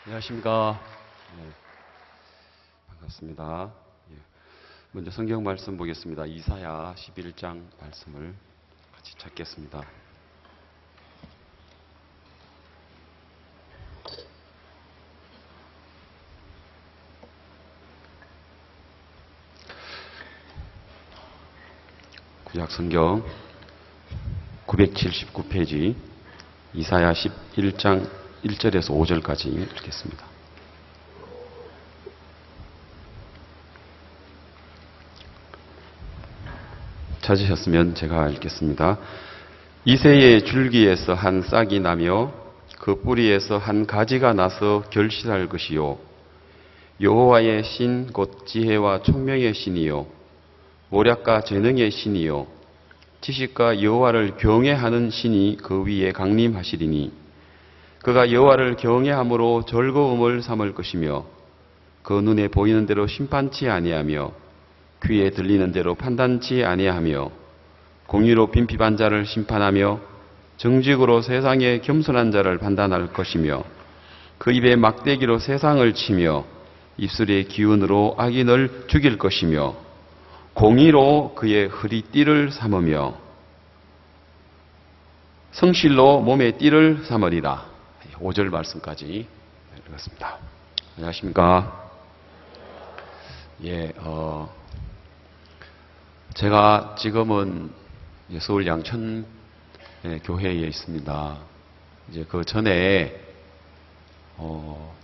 안녕하십니까. 예, 반갑습니다. 예, 먼저 성경 말씀 보겠습니다. 이사야 11장 말씀을 같이 찾겠습니다. 구약 성경 979페이지 이사야 11장 1절에서 5절까지 읽겠습니다. 찾으셨으면 제가 읽겠습니다. 이새의 줄기에서 한 싹이 나며 그 뿌리에서 한 가지가 나서 결실할 것이요 여호와의 신 곧 지혜와 총명의 신이요 모략과 재능의 신이요 지식과 여호와를 경외하는 신이 그 위에 강림하시리니 그가 여호와를 경외함으로 즐거움을 삼을 것이며 그 눈에 보이는 대로 심판치 아니하며 귀에 들리는 대로 판단치 아니하며 공의로 빈핍한 자를 심판하며 정직으로 세상에 겸손한 자를 판단할 것이며 그 입에 막대기로 세상을 치며 입술의 기운으로 악인을 죽일 것이며 공의로 그의 허리띠를 삼으며 성실로 몸의 띠를 삼으리라. 5절 말씀까지 읽었습니다. 안녕하십니까. 제가 지금은 서울 양천 교회에 있습니다. 이제 그 전에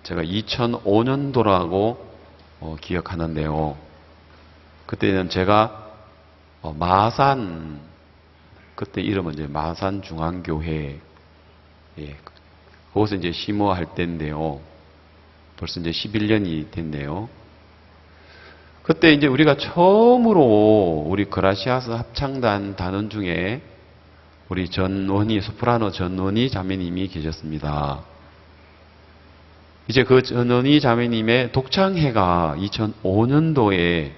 제가 2005년도라고 기억하는데요. 그때는 제가 마산, 그때 이름은 이제 마산 중앙교회, 거기서 이제 심호할 때인데요. 벌써 이제 11년이 됐네요. 그때 이제 우리가 처음으로 우리 그라시아스 합창단 단원 중에 우리 전원희, 소프라노 전원희 자매님이 계셨습니다. 이제 그 전원희 자매님의 독창회가 2005년도에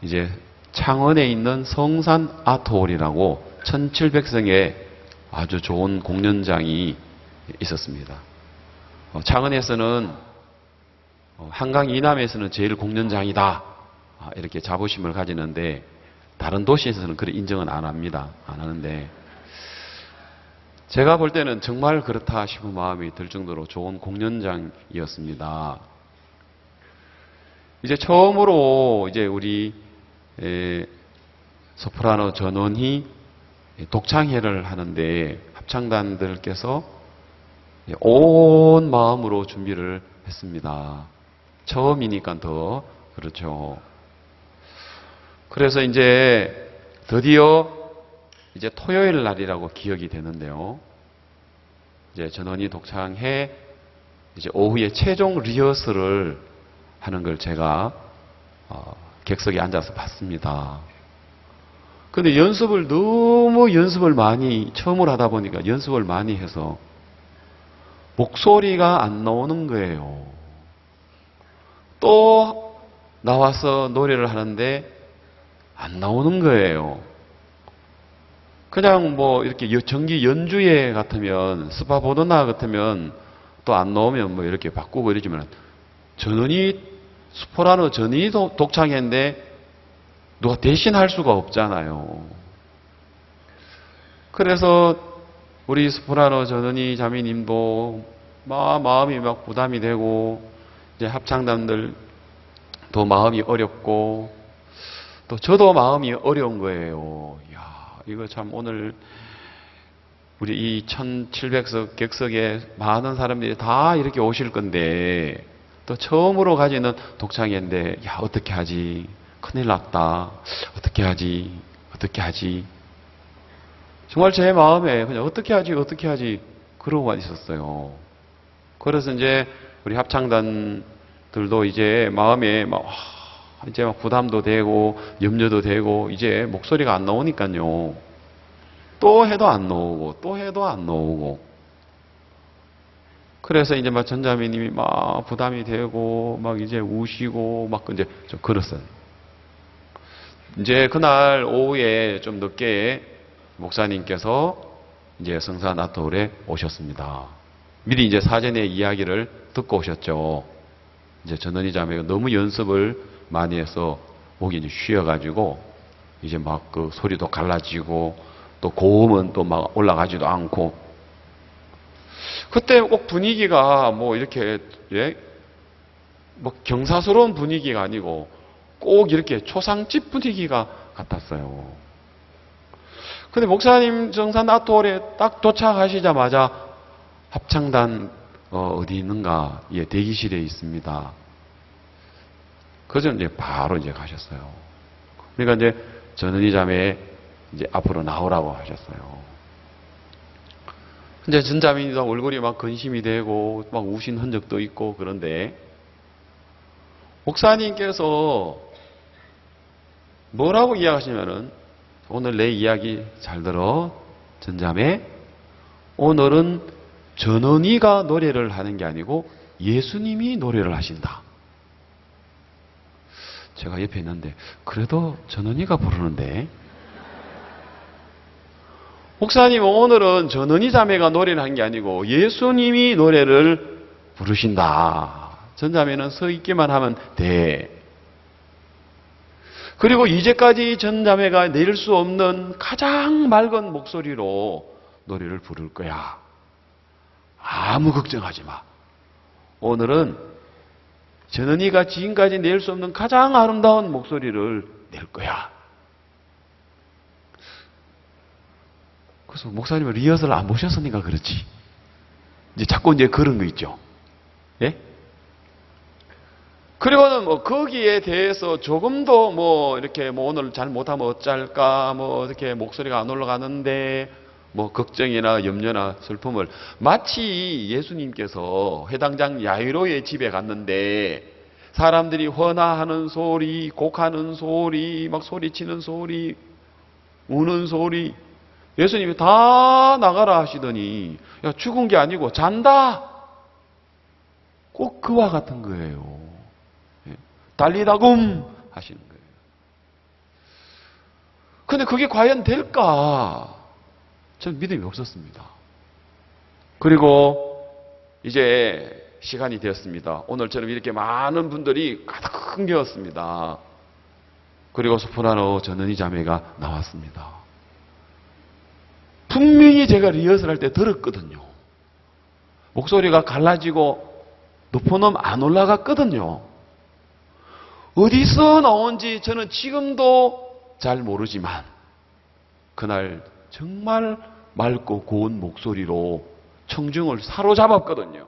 이제 창원에 있는 성산 아트홀이라고 1700성의 아주 좋은 공연장이 있었습니다. 창원에서는 한강 이남에서는 제일 공연장이다 이렇게 자부심을 가지는데 다른 도시에서는 그런 인정은 안 합니다. 안 하는데 제가 볼 때는 정말 그렇다 싶은 마음이 들 정도로 좋은 공연장이었습니다. 이제 처음으로 이제 우리 소프라노 전원이 독창회를 하는데 합창단들께서 온 마음으로 준비를 했습니다. 처음이니까 더 그렇죠. 그래서 이제 드디어 이제 토요일 날이라고 기억이 되는데요. 이제 전원이 독창회 이제 오후에 최종 리허설을 하는 걸 제가 객석에 앉아서 봤습니다. 근데 너무 연습을 많이 처음으로 하다 보니까 연습을 많이 해서 목소리가 안 나오는 거예요. 또 나와서 노래를 하는데 안 나오는 거예요. 그냥 뭐 이렇게 정기 연주회 같으면 스파보드나 같으면 또 안 나오면 뭐 이렇게 바꾸고 이러지만 전원이 소프라노 전원이 독창회인데 누가 대신할 수가 없잖아요. 그래서 우리 소프라노 전원이 자매님도 마음이 막 부담이 되고 이제 합창단들도 마음이 어렵고 또 저도 마음이 어려운 거예요. 이야, 이거 참 오늘 우리 이 1700석 객석에 많은 사람들이 다 이렇게 오실 건데 또 처음으로 가지는 독창회인데 야 어떻게 하지? 큰일 났다. 어떻게 하지? 정말 제 마음에 그냥 어떻게 하지 그러고만 있었어요. 그래서 이제 우리 합창단들도 이제 마음에 이제 막 부담도 되고 염려도 되고 이제 목소리가 안 나오니까요. 또 해도 안 나오고 그래서 이제 막 전자매님이 막 부담이 되고 막 이제 우시고 막 이제 좀 그랬어요. 이제 그날 오후에 좀 늦게 목사님께서 이제 성산 아트홀에 오셨습니다. 미리 이제 사전에 이야기를 듣고 오셨죠. 이제 전원이 자매가 너무 연습을 많이 해서 목이 이제 쉬어가지고 이제 막 그 소리도 갈라지고 또 고음은 또 막 올라가지도 않고 그때 꼭 분위기가 뭐 이렇게 뭐 경사스러운 분위기가 아니고 꼭 이렇게 초상집 분위기가 같았어요. 근데 목사님 정산 아트홀에 딱 도착하시자마자 합창단 어디 있는가? 예, 대기실에 있습니다. 그래서 이제 바로 이제 가셨어요. 그러니까 이제 전은희 자매 이제 앞으로 나오라고 하셨어요. 근데 전자매도 얼굴이 막 근심이 되고 막 우신 흔적도 있고 그런데 목사님께서 뭐라고 이야기하시냐면은 오늘 내 이야기 잘 들어 전자매 오늘은 전은희가 노래를 하는 게 아니고 예수님이 노래를 하신다. 제가 옆에 있는데 그래도 전은희가 부르는데 목사님 오늘은 전은희 자매가 노래를 한 게 아니고 예수님이 노래를 부르신다. 전자매는 서 있기만 하면 돼. 그리고 이제까지 전자매가 낼 수 없는 가장 맑은 목소리로 노래를 부를 거야. 아무 걱정하지 마. 오늘은 전은희가 지금까지 낼 수 없는 가장 아름다운 목소리를 낼 거야. 그래서 목사님은 리허설 안 보셨으니까 그렇지. 이제 자꾸 이제 그런 거 있죠. 예? 그리고는 뭐 거기에 대해서 조금도 뭐 이렇게 뭐 오늘 잘 못하면 어쩔까 뭐 이렇게 목소리가 안 올라가는데 뭐 걱정이나 염려나 슬픔을 마치 예수님께서 회당장 야이로의 집에 갔는데 사람들이 헌화하는 소리, 곡하는 소리, 막 소리치는 소리, 우는 소리 예수님이 다 나가라 하시더니 야 죽은 게 아니고 잔다. 꼭 그와 같은 거예요. 달리다굼 하시는 거예요. 근데 그게 과연 될까? 저는 믿음이 없었습니다. 그리고 이제 시간이 되었습니다. 오늘처럼 이렇게 많은 분들이 가득 되었습니다. 그리고 소프라노 전은희 자매가 나왔습니다. 분명히 제가 리허설 할 때 들었거든요. 목소리가 갈라지고 높은 안 올라갔거든요. 어디서 나온지 저는 지금도 잘 모르지만 그날 정말 맑고 고운 목소리로 청중을 사로잡았거든요.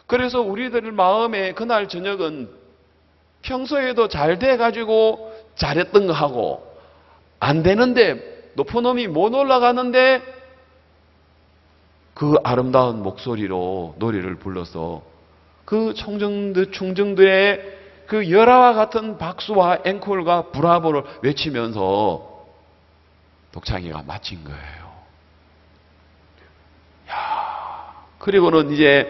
그래서 우리들 마음에 그날 저녁은 평소에도 잘 돼가지고 잘했던 거 하고 안 되는데 높은 놈이 못 올라가는데 그 아름다운 목소리로 노래를 불러서 그 충정들의 그 열화와 같은 박수와 앵콜과 브라보를 외치면서 독창이가 마친 거예요. 야, 그리고는 이제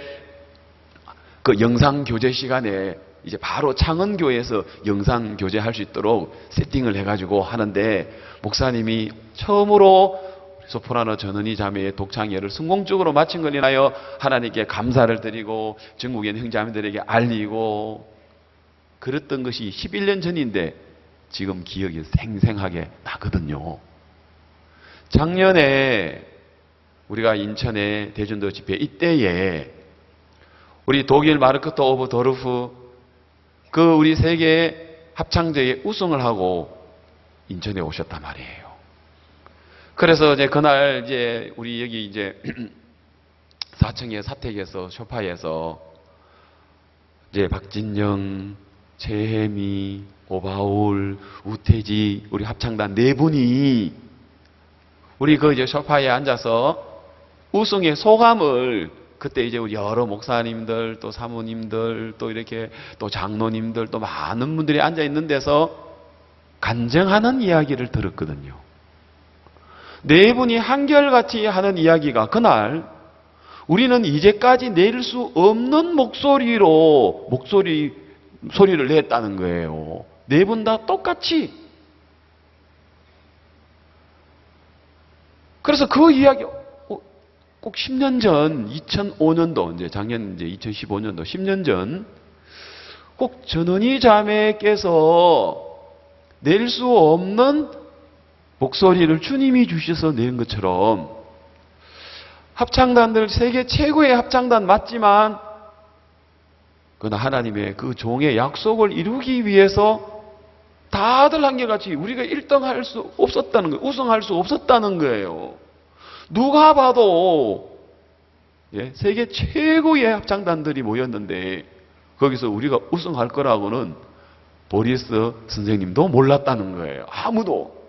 그 영상 교제 시간에 이제 바로 창원교회에서 영상 교제할 수 있도록 세팅을 해가지고 하는데 목사님이 처음으로 소프라노 전은희 자매의 독창회를 성공적으로 마친 것을 인하여 하나님께 감사를 드리고 전국의 형제자매들에게 알리고 그랬던 것이 11년 전인데 지금 기억이 생생하게 나거든요. 작년에 우리가 인천의 대전도 집회 이때에 우리 독일 마르크토 오브 도르프 그 우리 세계 합창제에 우승을 하고 인천에 오셨단 말이에요. 그래서 이제 그날 이제 우리 여기 이제 4층의 사택에서 소파에서 이제 박진영, 최혜미, 오바울, 우태지 우리 합창단 네 분이 우리 그 이제 소파에 앉아서 우승의 소감을 그때 이제 우리 여러 목사님들 또 사모님들 또 이렇게 또 장로님들 또 많은 분들이 앉아 있는 데서 간증하는 이야기를 들었거든요. 네 분이 한결같이 하는 이야기가 그날 우리는 이제까지 낼 수 없는 소리를 냈다는 거예요. 네 분 다 똑같이. 그래서 그 이야기 꼭 10년 전, 2005년도, 이제 작년 이제 2015년도, 10년 전, 꼭 전원이 자매께서 낼 수 없는 목소리를 주님이 주셔서 낸 것처럼 합창단들 세계 최고의 합창단 맞지만 그러나 하나님의 그 종의 약속을 이루기 위해서 다들 한결같이 우리가 1등 할 수 없었다는 거예요. 우승할 수 없었다는 거예요. 누가 봐도 세계 최고의 합창단들이 모였는데 거기서 우리가 우승할 거라고는 보리스 선생님도 몰랐다는 거예요. 아무도.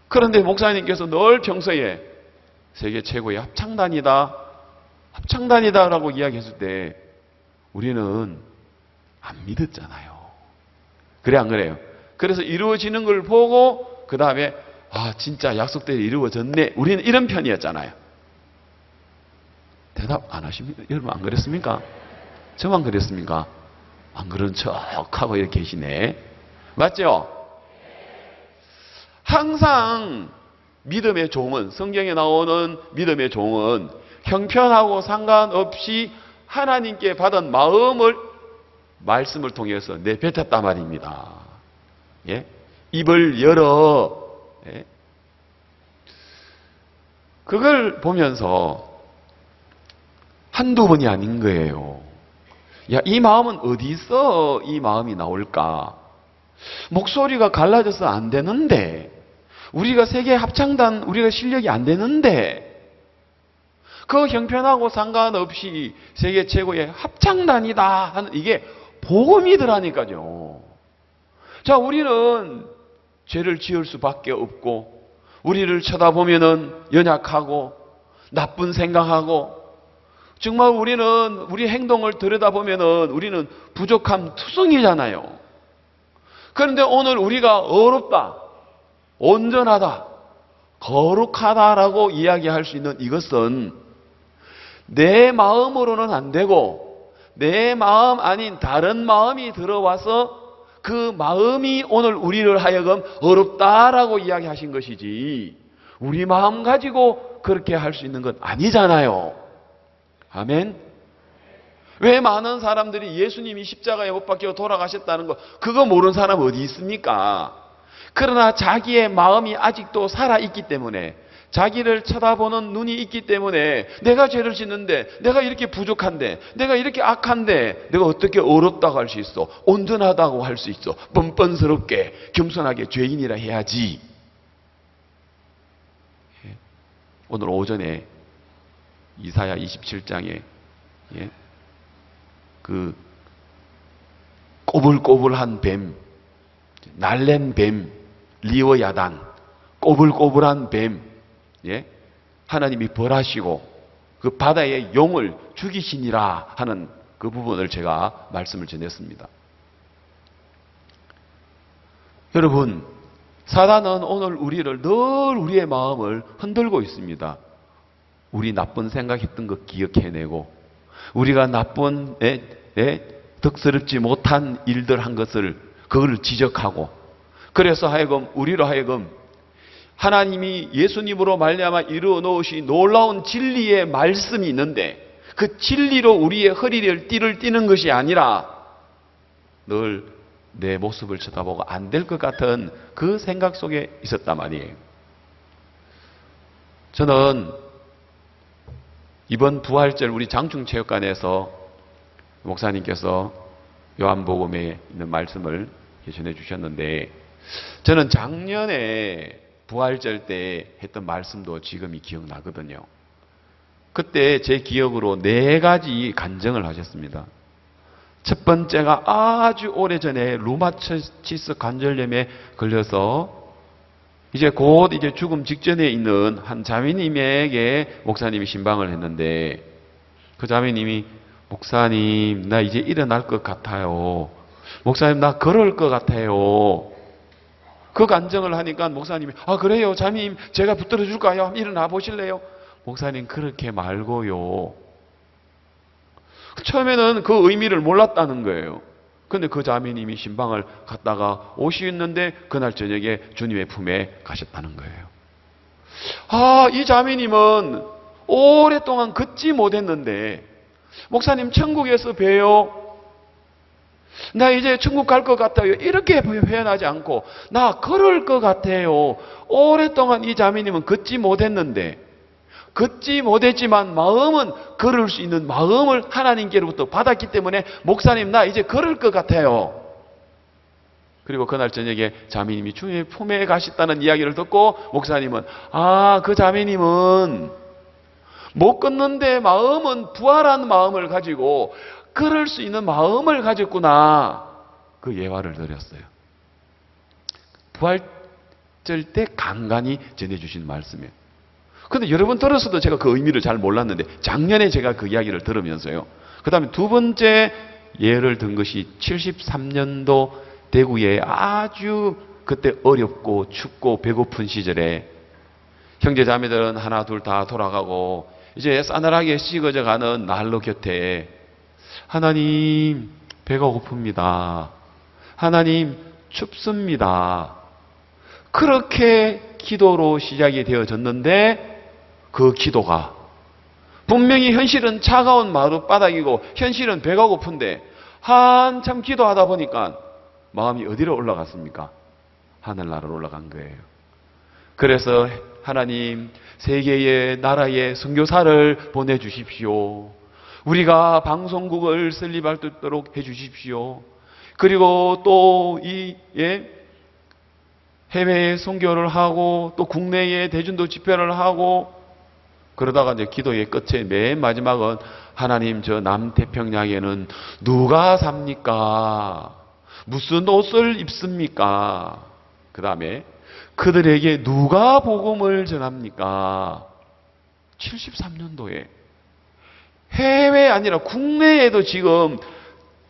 그런데 목사님께서 늘 평소에 세계 최고의 합창단이다라고 이야기했을 때 우리는 안 믿었잖아요. 그래 안 그래요? 그래서 이루어지는 걸 보고 그 다음에 진짜 약속대로 이루어졌네. 우리는 이런 편이었잖아요. 대답 안 하십니까? 여러분 안 그랬습니까? 저만 그랬습니까? 안 그런 척하고 이렇게 계시네. 맞죠? 항상 믿음의 종은, 성경에 나오는 믿음의 종은 형편하고 상관없이 하나님께 받은 마음을 말씀을 통해서 내뱉었단 말입니다. 예? 입을 열어. 예? 그걸 보면서 한두 번이 아닌 거예요. 야, 이 마음은 어디서 이 마음이 나올까? 목소리가 갈라져서 안 되는데, 우리가 세계 합창단, 우리가 실력이 안 되는데, 그 형편하고 상관없이 세계 최고의 합창단이다 하는 이게 복음이더라니까요. 자, 우리는 죄를 지을 수밖에 없고, 우리를 쳐다보면은 연약하고, 나쁜 생각하고, 정말 우리 행동을 들여다보면은 우리는 부족함 투성이잖아요. 그런데 오늘 우리가 어렵다, 온전하다, 거룩하다라고 이야기할 수 있는 이것은 내 마음으로는 안 되고 내 마음 아닌 다른 마음이 들어와서 그 마음이 오늘 우리를 하여금 어렵다라고 이야기하신 것이지 우리 마음 가지고 그렇게 할 수 있는 건 아니잖아요. 아멘. 왜 많은 사람들이 예수님이 십자가에 못 박혀 돌아가셨다는 거 그거 모르는 사람 어디 있습니까? 그러나 자기의 마음이 아직도 살아있기 때문에 자기를 쳐다보는 눈이 있기 때문에 내가 죄를 짓는데 내가 이렇게 부족한데 내가 이렇게 악한데 내가 어떻게 어렵다고 할 수 있어? 온전하다고 할 수 있어? 뻔뻔스럽게 겸손하게 죄인이라 해야지. 오늘 오전에 이사야 27장에 그 꼬불꼬불한 뱀, 날랜 뱀, 리워야단, 꼬불꼬불한 뱀, 하나님이 벌하시고 그 바다의 용을 죽이시니라 하는 그 부분을 제가 말씀을 전했습니다. 여러분, 사단은 오늘 우리를 늘 우리의 마음을 흔들고 있습니다. 우리 나쁜 생각했던 거 기억해내고 우리가 나쁜 덕스럽지 못한 일들 한 것을 그걸 지적하고 그래서 하여금 우리로 하여금 하나님이 예수님으로 말미암아 이루어 놓으신 놀라운 진리의 말씀이 있는데 그 진리로 우리의 허리를 띠를 띠는 것이 아니라 늘 내 모습을 쳐다보고 안 될 것 같은 그 생각 속에 있었단 말이에요. 저는 이번 부활절 우리 장충체육관에서 목사님께서 요한복음에 있는 말씀을 전해 주셨는데 저는 작년에 부활절 때 했던 말씀도 지금이 기억나거든요. 그때 제 기억으로 4가지 간증을 하셨습니다. 첫 번째가 아주 오래전에 루마티스 관절염에 걸려서 이제 곧 이제 죽음 직전에 있는 한 자매님에게 목사님이 신방을 했는데 그 자매님이 목사님 나 이제 일어날 것 같아요. 목사님 나 걸을 것 같아요. 그 간증을 하니까 목사님이 그래요 자매님 제가 붙들어 줄까요? 일어나 보실래요? 목사님 그렇게 말고요. 처음에는 그 의미를 몰랐다는 거예요. 그런데 그 자매님이 신방을 갔다가 오시는데 그날 저녁에 주님의 품에 가셨다는 거예요. 이 자매님은 오랫동안 걷지 못했는데 목사님 천국에서 봬요. 나 이제 천국 갈 것 같아요. 이렇게 표현하지 않고 나 걸을 것 같아요. 오랫동안 이 자매님은 걷지 못했는데 걷지 못했지만 마음은 걸을 수 있는 마음을 하나님께로부터 받았기 때문에 목사님 나 이제 걸을 것 같아요. 그리고 그날 저녁에 자매님이 주님의 품에 가셨다는 이야기를 듣고 목사님은 그 자매님은 못 걷는데 마음은 부활한 마음을 가지고 걸을 수 있는 마음을 가졌구나. 그 예화를 드렸어요. 부활절 때 간간히 전해주신 말씀이에요. 근데 여러분 들었어도 제가 그 의미를 잘 몰랐는데 작년에 제가 그 이야기를 들으면서요. 그 다음에 두 번째 예를 든 것이 73년도 대구에 아주 그때 어렵고 춥고 배고픈 시절에 형제 자매들은 하나 둘 다 돌아가고 이제 싸늘하게 식어져 가는 난로 곁에 하나님 배가 고픕니다. 하나님 춥습니다. 그렇게 기도로 시작이 되어졌는데 그 기도가 분명히 현실은 차가운 마룻바닥이고 현실은 배가 고픈데 한참 기도하다 보니까 마음이 어디로 올라갔습니까? 하늘나라로 올라간 거예요. 그래서 하나님 세계의 나라에 선교사를 보내주십시오. 우리가 방송국을 설립할 수 있도록 해주십시오. 그리고 또 해외에 선교를 하고 또 국내에 대중도 집회를 하고 그러다가 이제 기도의 끝에 맨 마지막은 하나님 저 남태평양에는 누가 삽니까? 무슨 옷을 입습니까? 그 다음에 그들에게 누가 복음을 전합니까? 73년도에 해외 아니라 국내에도 지금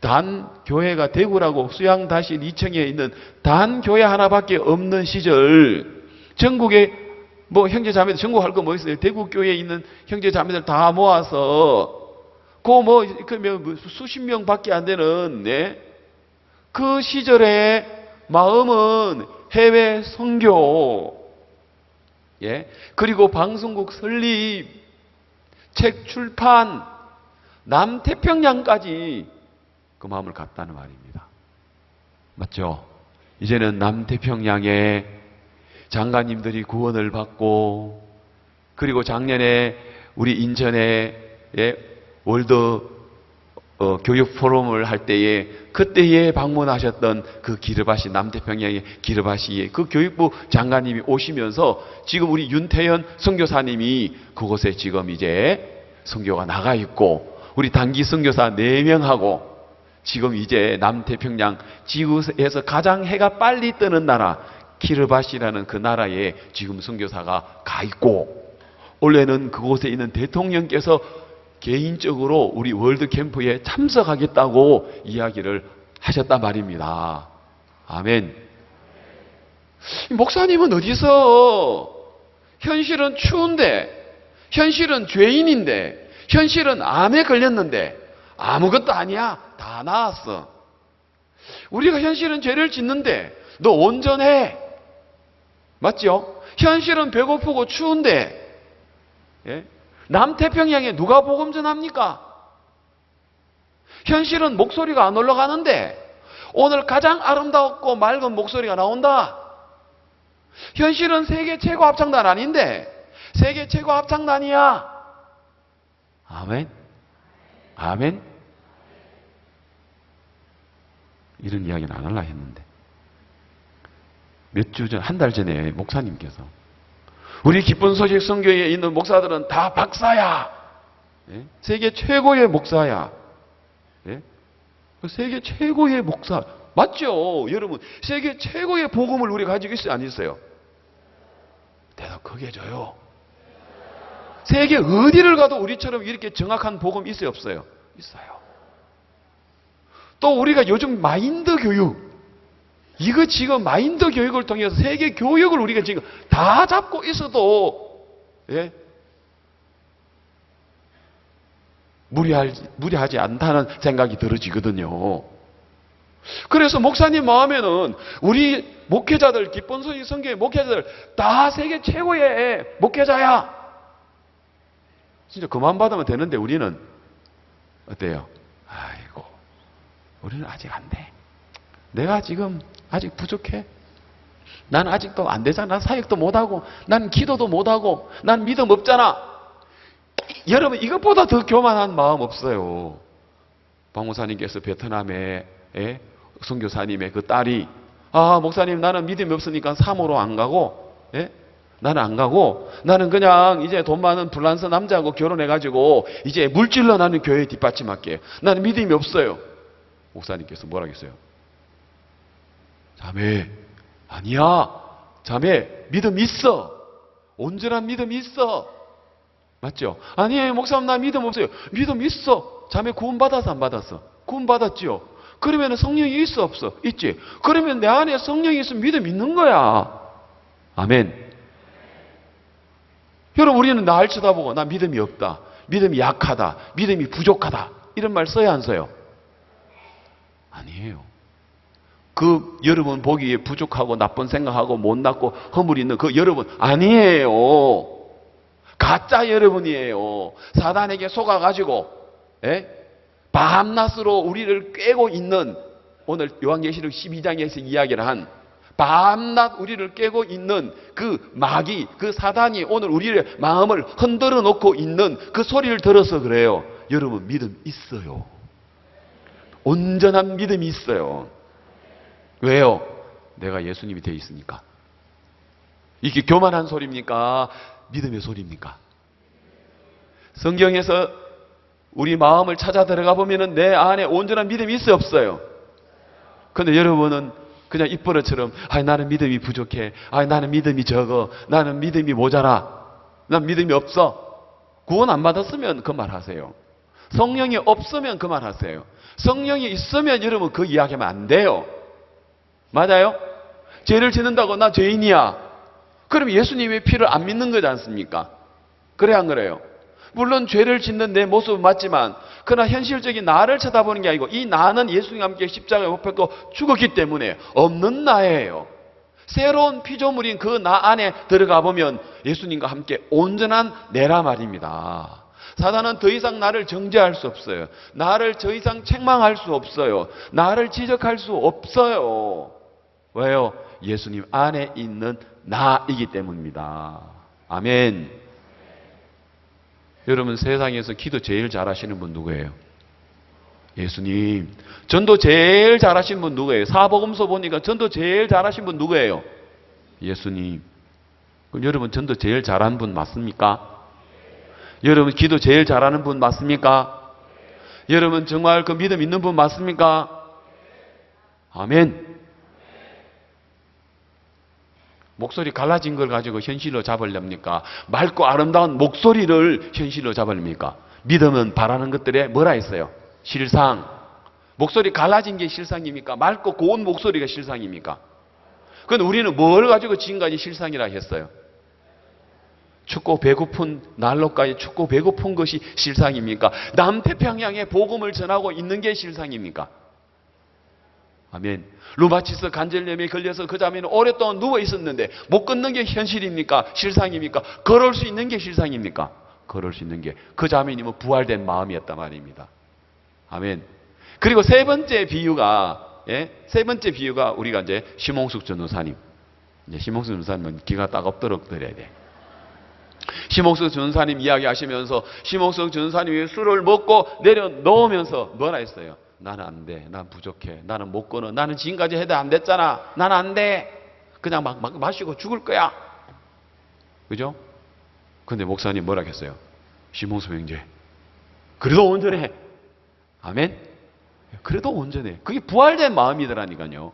단 교회가 대구라고 수양다시 2층에 있는 단 교회 하나밖에 없는 시절 전국에 뭐 형제 자매들 전국 할 거 뭐 있어요? 대구 교회에 있는 형제 자매들 다 모아서 그 수십 명밖에 안 되는 그 시절에 마음은 해외 선교 그리고 방송국 설립 책 출판 남태평양까지 그 마음을 갖다는 말입니다. 맞죠? 이제는 남태평양에 장관님들이 구원을 받고 그리고 작년에 우리 인천에 월드 교육 포럼을 할 때에 그때에 방문하셨던 그 기르바시 남태평양의 기르바시의 그 교육부 장관님이 오시면서 지금 우리 윤태현 선교사님이 그곳에 지금 이제 선교가 나가 있고 우리 단기 선교사 4명하고 지금 이제 남태평양 지구에서 가장 해가 빨리 뜨는 나라 키르바시라는 그 나라에 지금 선교사가 가 있고 원래는 그곳에 있는 대통령께서 개인적으로 우리 월드 캠프에 참석하겠다고 이야기를 하셨단 말입니다. 아멘. 목사님은 어디서 현실은 추운데 현실은 죄인인데 현실은 암에 걸렸는데 아무것도 아니야. 다 나았어. 우리가 현실은 죄를 짓는데 너 온전해. 맞죠? 현실은 배고프고 추운데 남태평양에 누가 복음 전합니까? 현실은 목소리가 안 올라가는데 오늘 가장 아름답고 맑은 목소리가 나온다. 현실은 세계 최고 합창단 아닌데 세계 최고 합창단이야. 아멘. 아멘. 이런 이야기는 안 하려고 했는데 몇 주 전, 한 달 전에 목사님께서 우리 기쁜 소식 선교회에 있는 목사들은 다 박사야. 세계 최고의 목사야. 세계 최고의 목사. 맞죠? 여러분, 세계 최고의 복음을 우리가 가지고 있어요? 안 있어요? 대답 크게 해줘요. 세계 어디를 가도 우리처럼 이렇게 정확한 복음 있어요? 없어요? 있어요. 또 우리가 요즘 마인드 교육, 이거 지금 마인드 교육을 통해서 세계 교육을 우리가 지금 다 잡고 있어도 무리하지 않다는 생각이 들어지거든요. 그래서 목사님 마음에는 우리 목회자들, 기쁜 소식 선교회 목회자들 다 세계 최고의 목회자야. 진짜 그만 받으면 되는데 우리는 어때요? 아이고, 우리는 아직 안 돼. 내가 지금 아직 부족해. 난 아직도 안 되잖아. 난 사역도 못하고, 난 기도도 못하고, 난 믿음 없잖아. 여러분, 이것보다 더 교만한 마음 없어요. 박 목사님께서 베트남에 선교사님의 그 딸이 목사님 나는 믿음이 없으니까 사모로 안 가고 나는 안 가고 나는 그냥 이제 돈 많은 불란서 남자하고 결혼해가지고 이제 물질로 나는 교회 뒷받침할게. 나는 믿음이 없어요. 목사님께서 뭐라 했어요? 자매, 아니야. 자매, 믿음 있어. 온전한 믿음 있어. 맞죠? 아니에요, 목사님, 나 믿음 없어요. 믿음 있어. 자매 구원 받아서 안 받았어? 구원 받았지요. 그러면 성령이 있어, 없어? 있지. 그러면 내 안에 성령이 있으면 믿음 있는 거야. 아멘. 여러분, 우리는 나를 쳐다보고 나 믿음이 없다, 믿음이 약하다, 믿음이 부족하다 이런 말 써야 안 써요? 아니에요. 그 여러분 보기에 부족하고 나쁜 생각하고 못났고 허물 있는 그 여러분 아니에요. 가짜 여러분이에요. 사단에게 속아가지고 밤낮으로 우리를 꿰고 있는, 오늘 요한계시록 12장에서 이야기를 한 밤낮 우리를 꿰고 있는 그 마귀, 그 사단이 오늘 우리의 마음을 흔들어 놓고 있는 그 소리를 들어서 그래요. 여러분 믿음 있어요. 온전한 믿음이 있어요. 왜요? 내가 예수님이 되어 있으니까. 이게 교만한 소리입니까? 믿음의 소리입니까? 성경에서 우리 마음을 찾아 들어가 보면은 내 안에 온전한 믿음이 있어요, 없어요? 근데 여러분은 그냥 입버릇처럼 나는 믿음이 부족해. 나는 믿음이 적어. 나는 믿음이 모자라. 난 믿음이 없어. 구원 안 받았으면 그 말 하세요. 성령이 없으면 그 말 하세요. 성령이 있으면 여러분 그 이야기하면 안 돼요. 맞아요? 죄를 짓는다고 나 죄인이야. 그럼 예수님의 피를 안 믿는 거지 않습니까? 그래 안 그래요? 물론 죄를 짓는 내 모습은 맞지만 그러나 현실적인 나를 쳐다보는 게 아니고 이 나는 예수님과 함께 십자가에 못 박혀 죽었기 때문에 없는 나예요. 새로운 피조물인 그 나 안에 들어가 보면 예수님과 함께 온전한 내라 말입니다. 사단은 더 이상 나를 정죄할 수 없어요. 나를 더 이상 책망할 수 없어요. 나를 지적할 수 없어요. 왜요? 예수님 안에 있는 나이기 때문입니다. 아멘. 여러분 세상에서 기도 제일 잘하시는 분 누구예요? 예수님. 전도 제일 잘하시는 분 누구예요? 사복음서 보니까 전도 제일 잘하신 분 누구예요? 예수님. 그럼 여러분 전도 제일 잘하는 분 맞습니까? 여러분 기도 제일 잘하는 분 맞습니까? 여러분 정말 그 믿음 있는 분 맞습니까? 아멘. 목소리 갈라진 걸 가지고 현실로 잡으렵니까? 맑고 아름다운 목소리를 현실로 잡으렵니까? 믿음은 바라는 것들에 뭐라 했어요? 실상. 목소리 갈라진 게 실상입니까? 맑고 고운 목소리가 실상입니까? 그런데 우리는 뭘 가지고 지금까지 실상이라 했어요? 춥고 배고픈 난로까지 춥고 배고픈 것이 실상입니까? 남태평양에 복음을 전하고 있는 게 실상입니까? 아멘. 루마티스 관절염에 걸려서 그 자매는 오랫동안 누워 있었는데 못 걷는 게 현실입니까? 실상입니까? 걸을 수 있는 게 실상입니까? 걸을 수 있는 게 그 자매님은 부활된 마음이었단 말입니다. 아멘. 그리고 세 번째 비유가 우리가 이제 심홍숙 전도사님. 이제 심홍숙 전도사님은 기가 딱 엎드려 드려야 돼. 심홍숙 전도사님 이야기하시면서 심홍숙 전도사님이 술을 먹고 내려놓으면서 뭐라 했어요? 나는 안 돼. 난 부족해. 나는 못 끊어. 나는 지금까지 해도 안 됐잖아. 나는 안 돼. 그냥 막 마시고 죽을 거야. 그죠? 근데 목사님 뭐라 했어요? 심홍수 형제. 그래도 온전해. 아멘? 그래도 온전해. 그게 부활된 마음이더라니까요.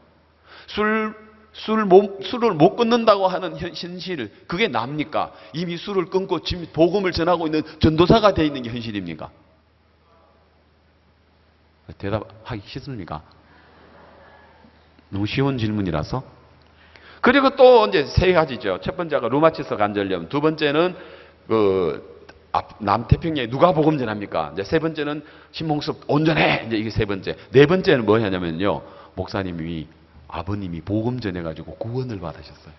술을 못 끊는다고 하는 현실, 그게 납니까? 이미 술을 끊고 지금 복음을 전하고 있는 전도사가 되어 있는 게 현실입니까? 대답하기 싫습니까? 너무 쉬운 질문이라서. 그리고 또 이제 세 가지죠. 첫 번째가 루마티스 관절염, 두 번째는 남태평양에 누가 복음 전합니까? 이제 세 번째는 신봉섭 온전해. 이제 이게 세 번째. 네 번째는 뭐냐면요. 목사님이 아버님이 복음 전해가지고 구원을 받으셨어요.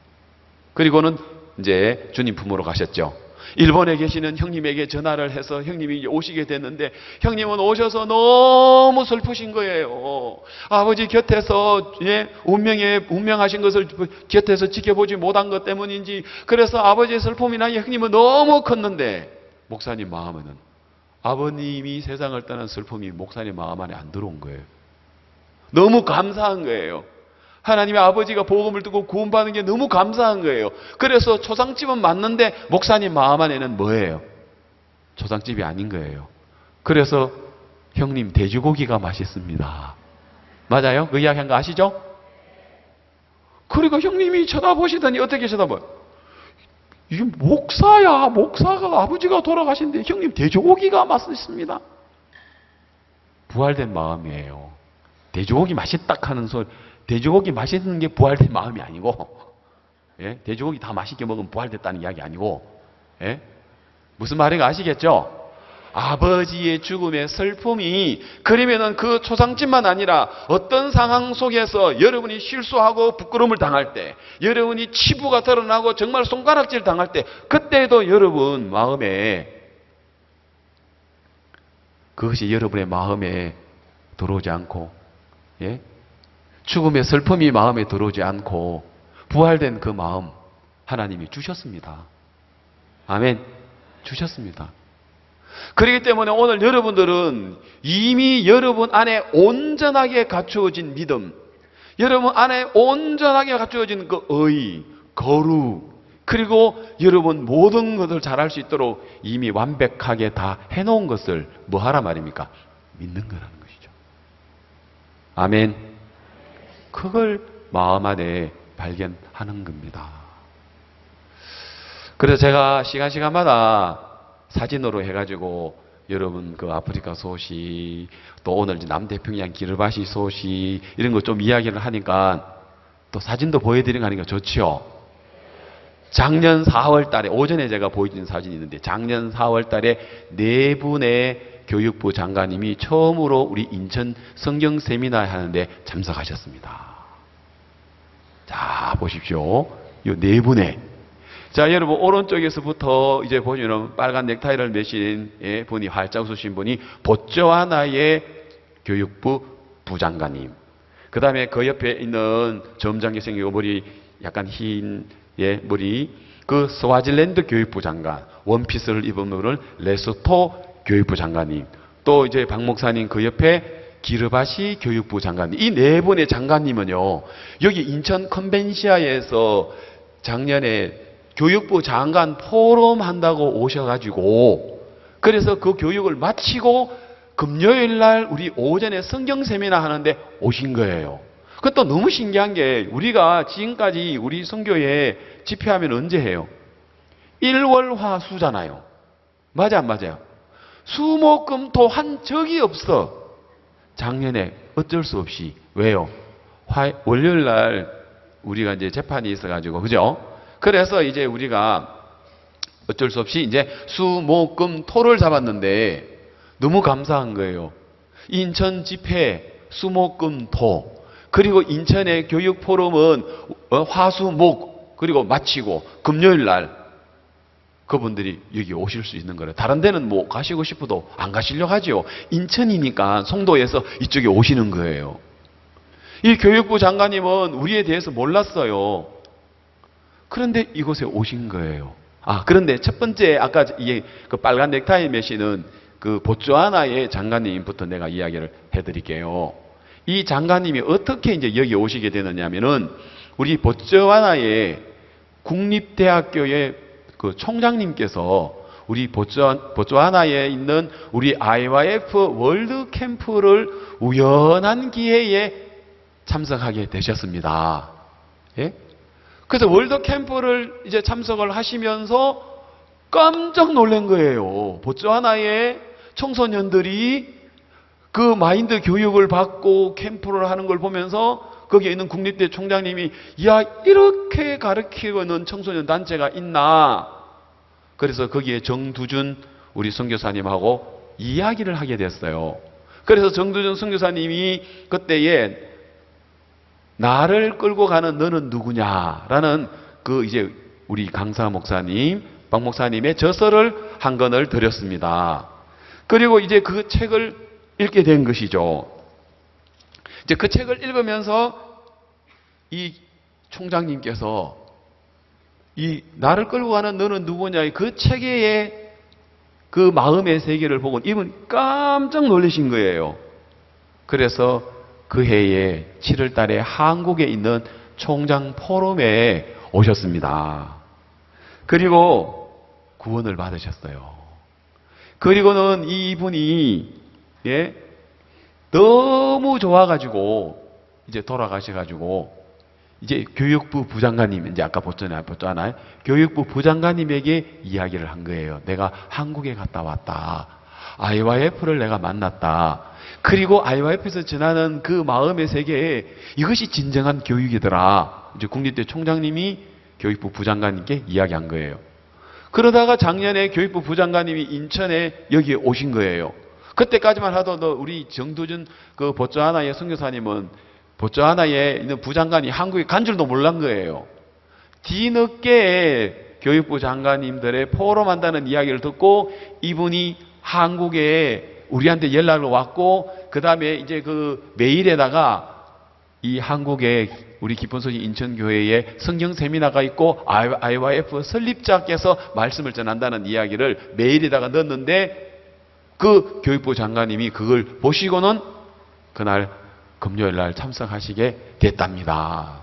그리고는 이제 주님 품으로 가셨죠. 일본에 계시는 형님에게 전화를 해서 형님이 오시게 됐는데 형님은 오셔서 너무 슬프신 거예요. 아버지 곁에서 운명하신 것을 곁에서 지켜보지 못한 것 때문인지 그래서 아버지의 슬픔이나 형님은 너무 컸는데 목사님 마음에는 아버님이 세상을 떠난 슬픔이 목사님 마음 안에 안 들어온 거예요. 너무 감사한 거예요. 하나님의 아버지가 복음을 듣고 구원받는 게 너무 감사한 거예요. 그래서 초상집은 맞는데 목사님 마음 안에는 뭐예요? 초상집이 아닌 거예요. 그래서 형님 돼지고기가 맛있습니다. 맞아요? 그 이야기한 거 아시죠? 그리고 형님이 쳐다보시더니 어떻게 쳐다봐요? 이게 목사야. 목사가 아버지가 돌아가신데 형님 돼지고기가 맛있습니다. 부활된 마음이에요. 돼지고기 맛있다 하는 소리. 돼지고기 맛있는 게 부활된 마음이 아니고, 예? 돼지고기 다 맛있게 먹으면 부활됐다는 이야기 아니고, 예? 무슨 말인가 아시겠죠? 아버지의 죽음의 슬픔이, 그러면은 그 초상집만 아니라 어떤 상황 속에서 여러분이 실수하고 부끄러움을 당할 때, 여러분이 치부가 드러나고 정말 손가락질 당할 때, 그때도 여러분 마음에, 그것이 여러분의 마음에 들어오지 않고, 예? 죽음의 슬픔이 마음에 들어오지 않고 부활된 그 마음 하나님이 주셨습니다. 아멘. 주셨습니다. 그렇기 때문에 오늘 여러분들은 이미 여러분 안에 온전하게 갖추어진 믿음, 여러분 안에 온전하게 갖추어진 그 의, 거룩, 그리고 여러분 모든 것을 잘할 수 있도록 이미 완벽하게 다 해놓은 것을 뭐 하라 말입니까? 믿는 거라는 것이죠. 아멘. 그걸 마음 안에 발견하는 겁니다. 그래서 제가 시간마다 사진으로 해가지고 여러분 그 아프리카 소식, 또 오늘 남태평양 기르바시 소식 이런 거 좀 이야기를 하니까 또 사진도 보여드리는 거 하니까 좋죠. 작년 4월 달에 오전에 제가 보여드린 사진이 있는데 작년 4월 달에 네 분의 교육부 장관님이 처음으로 우리 인천 성경 세미나 하는데 참석하셨습니다. 자, 보십시오. 이 네 분의. 자, 여러분, 오른쪽에서부터 이제 보시면 빨간 넥타이를 매신 분이, 활짝 웃으신 분이 보츠와나의 교육부 부장관님. 그 다음에 그 옆에 있는 점잖게 생기고 머리 약간 흰, 머리. 그 스와질랜드 교육부 장관. 원피스를 입은 분은 레소토 교육부 장관님, 또 이제 박 목사님 그 옆에 기르바시 교육부 장관님, 이 네 분의 장관님은요, 여기 인천 컨벤시아에서 작년에 교육부 장관 포럼 한다고 오셔가지고, 그래서 그 교육을 마치고 금요일 날 우리 오전에 성경 세미나 하는데 오신 거예요. 그것도 너무 신기한 게, 우리가 지금까지 우리 선교회 집회하면 언제 해요? 1월 화수잖아요. 맞아 안 맞아요? 수목금토 한 적이 없어. 작년에 어쩔 수 없이. 왜요? 월요일 날 우리가 이제 재판이 있어가지고, 그죠? 그래서 이제 우리가 어쩔 수 없이 이제 수목금토를 잡았는데 너무 감사한 거예요. 인천 집회, 수목금토, 그리고 인천의 교육 포럼은 화수목, 그리고 마치고 금요일 날 그분들이 여기 오실 수 있는 거예요. 다른 데는 뭐 가시고 싶어도 안 가시려고 하죠. 인천이니까 송도에서 이쪽에 오시는 거예요. 이 교육부 장관님은 우리에 대해서 몰랐어요. 그런데 이곳에 오신 거예요. 아, 그런데 첫 번째 아까 이게 그 빨간 넥타이 매시는 그 보츠와나의 장관님부터 내가 이야기를 해드릴게요. 이 장관님이 어떻게 이제 여기 오시게 되느냐면은 우리 보츠와나의 국립대학교의 그 총장님께서 우리 보츠와나에 있는 우리 IYF 월드 캠프를 우연한 기회에 참석하게 되셨습니다. 예? 그래서 월드 캠프를 이제 참석을 하시면서 깜짝 놀란 거예요. 보츠와나의 청소년들이 그 마인드 교육을 받고 캠프를 하는 걸 보면서 거기에 있는 국립대 총장님이, 야, 이렇게 가르치는 청소년 단체가 있나? 그래서 거기에 정두준 우리 선교사님하고 이야기를 하게 됐어요. 그래서 정두준 선교사님이 그때에 나를 끌고 가는 너는 누구냐라는 그 이제 우리 강사 목사님 박 목사님의 저서를 한 권을 드렸습니다. 그리고 이제 그 책을 읽게 된 것이죠. 이제 그 책을 읽으면서 이 총장님께서 이 나를 끌고 가는 너는 누구냐 그 책의 그 마음의 세계를 보고 이분이 깜짝 놀라신 거예요. 그래서 그 해에 7월 달에 한국에 있는 총장 포럼에 오셨습니다. 그리고 구원을 받으셨어요. 그리고는 이분이 너무 좋아가지고 이제 돌아가셔가지고 이제 교육부 부장관님 이제 아까 보잖아요. 교육부 부장관님에게 이야기를 한 거예요. 내가 한국에 갔다 왔다. IYF를 내가 만났다. 그리고 IYF에서 전하는 그 마음의 세계에 이것이 진정한 교육이더라. 이제 국립대 총장님이 교육부 부장관님께 이야기한 거예요. 그러다가 작년에 교육부 부장관님이 인천에 여기에 오신 거예요. 그때까지만 하더라도 우리 정두준 그 보츠와나의 선교사님은 보츠와나에 있는 부장관이 한국에 간 줄도 몰란 거예요. 뒤늦게 교육부 장관님들의 포럼한다는 이야기를 듣고 이분이 한국에 우리한테 연락을 왔고 그 다음에 이제 그 메일에다가 이 한국에 우리 기쁜 소식 인천교회에 성경 세미나가 있고 IYF 설립자께서 말씀을 전한다는 이야기를 메일에다가 넣었는데 그 교육부 장관님이 그걸 보시고는 그날 금요일 날 참석하시게 됐답니다.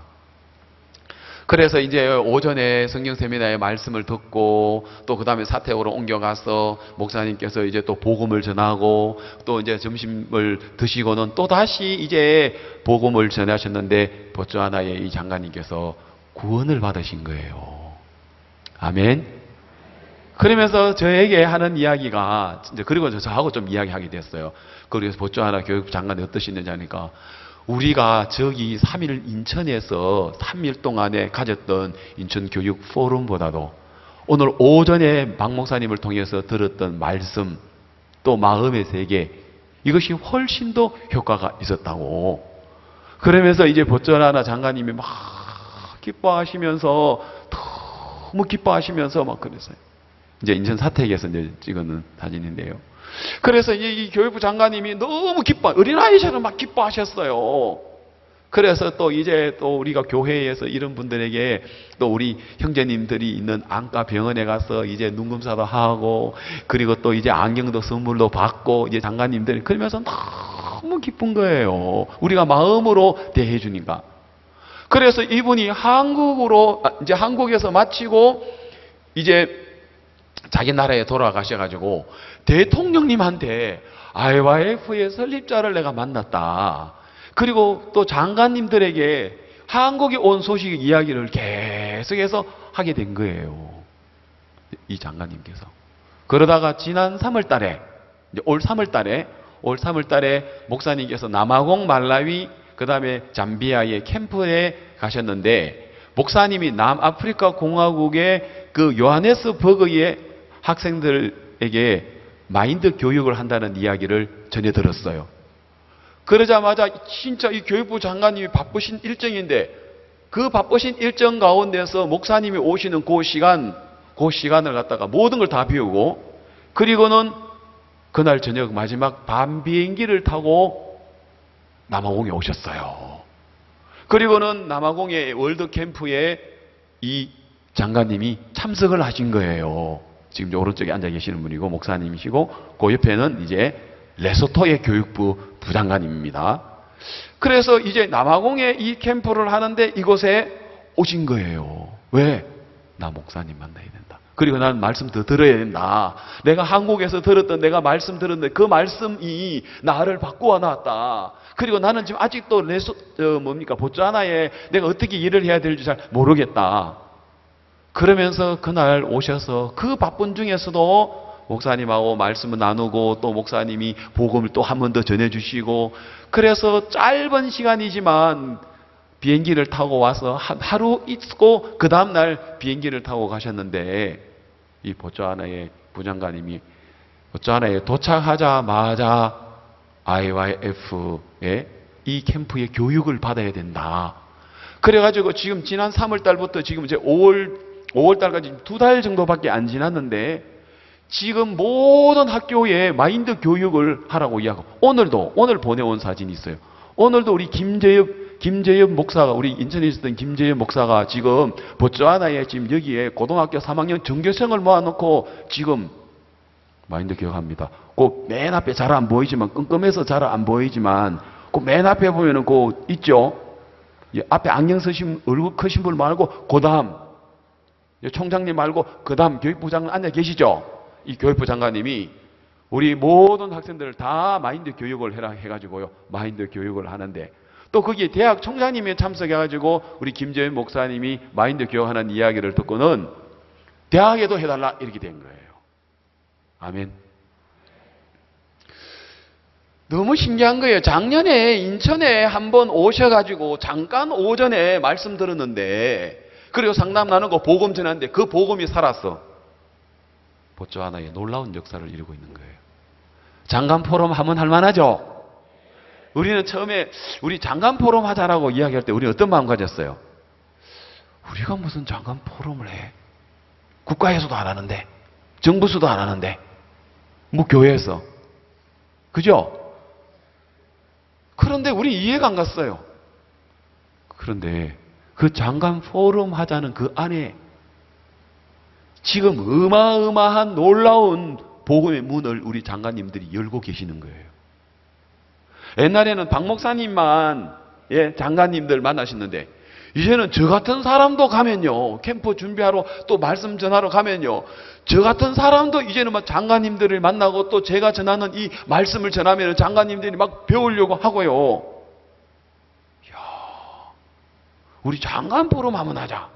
그래서 이제 오전에 성경 세미나의 말씀을 듣고 또 그 다음에 사택으로 옮겨가서 목사님께서 이제 또 복음을 전하고 또 이제 점심을 드시고는 또 다시 이제 복음을 전하셨는데 보츠와나의 이 장관님께서 구원을 받으신 거예요. 아멘. 그러면서 저에게 하는 이야기가 이제 그리고 저하고 좀 이야기하게 됐어요. 그래서 보츠와나 교육부 장관이 어떠시는지 하니까 우리가 저기 3일 인천에서 3일 동안에 가졌던 인천 교육 포럼보다도 오늘 오전에 박 목사님을 통해서 들었던 말씀 또 마음의 세계 이것이 훨씬 더 효과가 있었다고. 그러면서 이제 보츠와나 장관님이 막 기뻐하시면서 너무 기뻐하시면서 막 그랬어요. 이제 인천 사택에서 이제 찍은 사진인데요. 그래서 이 교육부 장관님이 너무 어린아이처럼 막 기뻐하셨어요. 그래서 또 이제 또 우리가 교회에서 이런 분들에게 또 우리 형제님들이 있는 안과 병원에 가서 이제 눈검사도 하고 그리고 또 이제 안경도 선물로 받고 이제 장관님들 그러면서 너무 기쁜 거예요. 우리가 마음으로 대해 주니까. 그래서 이분이 이제 한국에서 마치고 이제 자기 나라에 돌아가셔가지고 대통령님한테 IYF의 설립자를 내가 만났다. 그리고 또 장관님들에게 한국에 온 소식 이야기를 계속해서 하게 된 거예요. 이 장관님께서. 그러다가 지난 3월 달에, 올 3월 달에 목사님께서 남아공, 말라위, 그 다음에 잠비아의 캠프에 가셨는데 목사님이 남아프리카 공화국의 그 요하네스 버그의 학생들에게 마인드 교육을 한다는 이야기를 전해 들었어요. 그러자마자 진짜 이 교육부 장관님이 바쁘신 일정인데 그 바쁘신 일정 가운데서 목사님이 오시는 그 시간을 갖다가 모든 걸 다 비우고 그리고는 그날 저녁 마지막 밤 비행기를 타고 남아공에 오셨어요. 그리고는 남아공의 월드 캠프에 이 장관님이 참석을 하신 거예요. 지금 오른쪽에 앉아 계시는 분이고 목사님이시고 그 옆에는 이제 레소토의 교육부 부장관님입니다. 그래서 이제 남아공에 이 캠프를 하는데 이곳에 오신 거예요. 왜? 나 목사님 만나야 된다. 그리고 난 말씀 더 들어야 된다. 내가 한국에서 들었던 내가 말씀 들었는데 그 말씀이 나를 바꾸어 놨다. 그리고 나는 지금 아직도 보츠와나에 내가 어떻게 일을 해야 될지 잘 모르겠다. 그러면서 그날 오셔서 그 바쁜 중에서도 목사님하고 말씀을 나누고 또 목사님이 복음을 또 한 번 더 전해주시고 그래서 짧은 시간이지만 비행기를 타고 와서 하루 있고 그 다음날 비행기를 타고 가셨는데 이 보츠와나의 부장관님이 보츠와나에 도착하자마자 IYF의 이 캠프의 교육을 받아야 된다. 그래가지고 지금 지난 3월 달부터 지금 이제 5월 5월달까지 2달 정도밖에 안 지났는데 지금 모든 학교에 마인드 교육을 하라고 이야기하고 오늘 보내온 사진이 있어요. 오늘도 우리 김재엽 목사가 우리 인천에 있었던 김재엽 목사가 지금 보츠와나에 지금 여기에 고등학교 3학년 전교생을 모아놓고 지금 마인드 교육합니다. 그 맨 앞에 잘 안 보이지만 끔끔해서 잘 안 보이지만 그 맨 앞에 보면은 그 있죠. 앞에 안경 쓰신 얼굴 크신 분 말고 그다음 총장님 말고 그다음 교육부 장관 앉아 계시죠. 이 교육부 장관님이 우리 모든 학생들을 다 마인드 교육을 해라 해가지고요. 마인드 교육을 하는데 또 거기에 대학 총장님이 참석해가지고 우리 김재현 목사님이 마인드 교육하는 이야기를 듣고는 대학에도 해달라 이렇게 된 거예요. 아멘. 너무 신기한 거예요. 작년에 인천에 한번 오셔가지고 잠깐 오전에 말씀 들었는데 그리고 상담 나누고 복음 전하는데 그 복음이 살았어. 보츠와나에 놀라운 역사를 이루고 있는 거예요. 장관 포럼 하면 할만하죠? 우리는 처음에 우리 장관 포럼 하자라고 이야기할 때 우리는 어떤 마음 가졌어요? 우리가 무슨 장관 포럼을 해? 국가에서도 안 하는데 정부에서도 안 하는데 뭐 교회에서 그죠? 그런데 우리 이해가 안 갔어요. 그런데 그 장관 포럼 하자는 그 안에 지금 어마어마한 놀라운 복음의 문을 우리 장관님들이 열고 계시는 거예요. 옛날에는 박 목사님만 장관님들 만나셨는데 이제는 저 같은 사람도 가면요. 캠프 준비하러 또 말씀 전하러 가면요. 저 같은 사람도 이제는 막 장관님들을 만나고 또 제가 전하는 이 말씀을 전하면 장관님들이 막 배우려고 하고요. 이야, 우리 장관 포럼 한번 하자.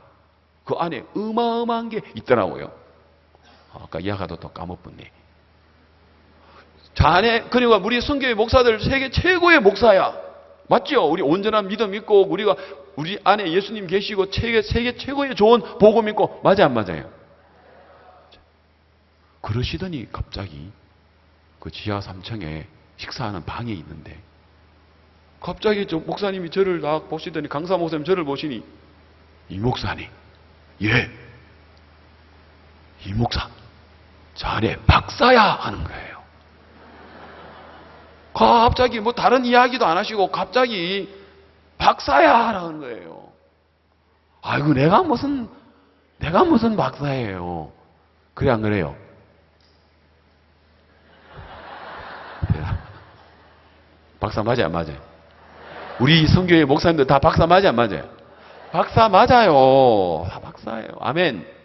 그 안에 어마어마한 게 있더라고요. 아까 이야기도 또 까먹었네. 자네, 그리고 우리 선교회 목사들 세계 최고의 목사야. 맞죠? 우리 온전한 믿음 있고, 우리가, 우리 안에 예수님 계시고, 세계 최고의 좋은 복음 있고, 맞아, 안 맞아요? 그러시더니 갑자기 그 지하 3층에 식사하는 방에 있는데, 갑자기 저 목사님이 저를 딱 보시더니, 강사 목사님 저를 보시니, 이 목사님, 예, 이 목사, 자네 박사야 하는 거예요. 갑자기 뭐 다른 이야기도 안 하시고 갑자기 박사야 하는 거예요. 아이고 내가 무슨 박사예요. 그래 안 그래요? 박사 맞아요 안 맞아요? 우리 선교회 목사님들 다 박사 맞아요 안 맞아요? 박사 맞아요. 다 박사예요. 아멘.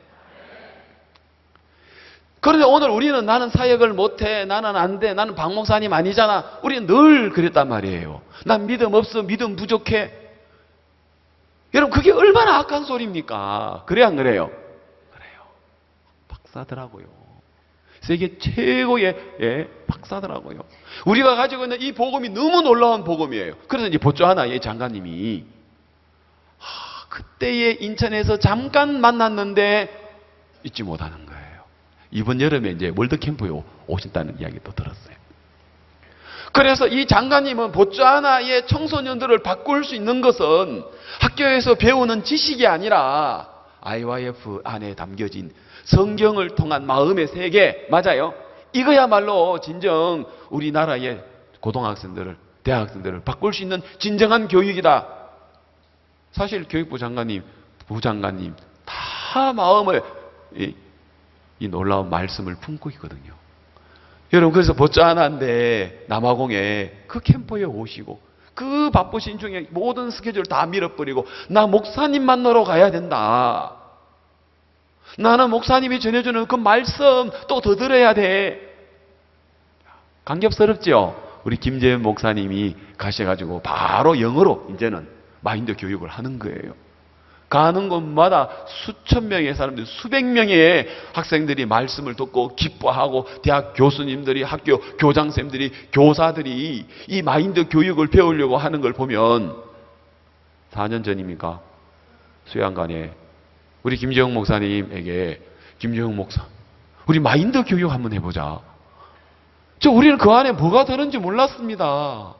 그런데 오늘 우리는 나는 사역을 못해, 나는 안 돼, 나는 박 목사님 아니잖아. 우리는 늘 그랬단 말이에요. 난 믿음 없어, 믿음 부족해. 여러분 그게 얼마나 악한 소리입니까? 그래 안 그래요? 그래요. 박사더라고요. 세계 최고의 박사더라고요. 우리가 가지고 있는 이 복음이 너무 놀라운 복음이에요. 그래서 이제 보츠와나의 장관님이 그때에 인천에서 잠깐 만났는데 잊지 못하는 거예요. 이번 여름에 이제 월드캠프에 오신다는 이야기도 들었어요. 그래서 이 장관님은 보츠와나의 청소년들을 바꿀 수 있는 것은 학교에서 배우는 지식이 아니라 IYF 안에 담겨진 성경을 통한 마음의 세계, 맞아요? 이거야말로 진정 우리나라의 고등학생들을, 대학생들을 바꿀 수 있는 진정한 교육이다. 사실 교육부 장관님, 부장관님 다 마음을 이 놀라운 말씀을 품고 있거든요. 여러분 그래서 보츠와나인데 남아공에 그 캠프에 오시고 그 바쁘신 중에 모든 스케줄 다 밀어버리고 나 목사님 만나러 가야 된다. 나는 목사님이 전해주는 그 말씀 또 더 들어야 돼. 감격스럽죠? 우리 김재현 목사님이 가셔가지고 바로 영어로 이제는 마인드 교육을 하는 거예요. 가는 곳마다 수천 명의 사람들, 수백 명의 학생들이 말씀을 듣고 기뻐하고 대학 교수님들이, 학교 교장선생님들이, 교사들이 이 마인드 교육을 배우려고 하는 걸 보면 4년 전입니까? 수양관에 우리 김재영 목사님에게 김재영 목사, 우리 마인드 교육 한번 해보자. 우리는 그 안에 뭐가 되는지 몰랐습니다.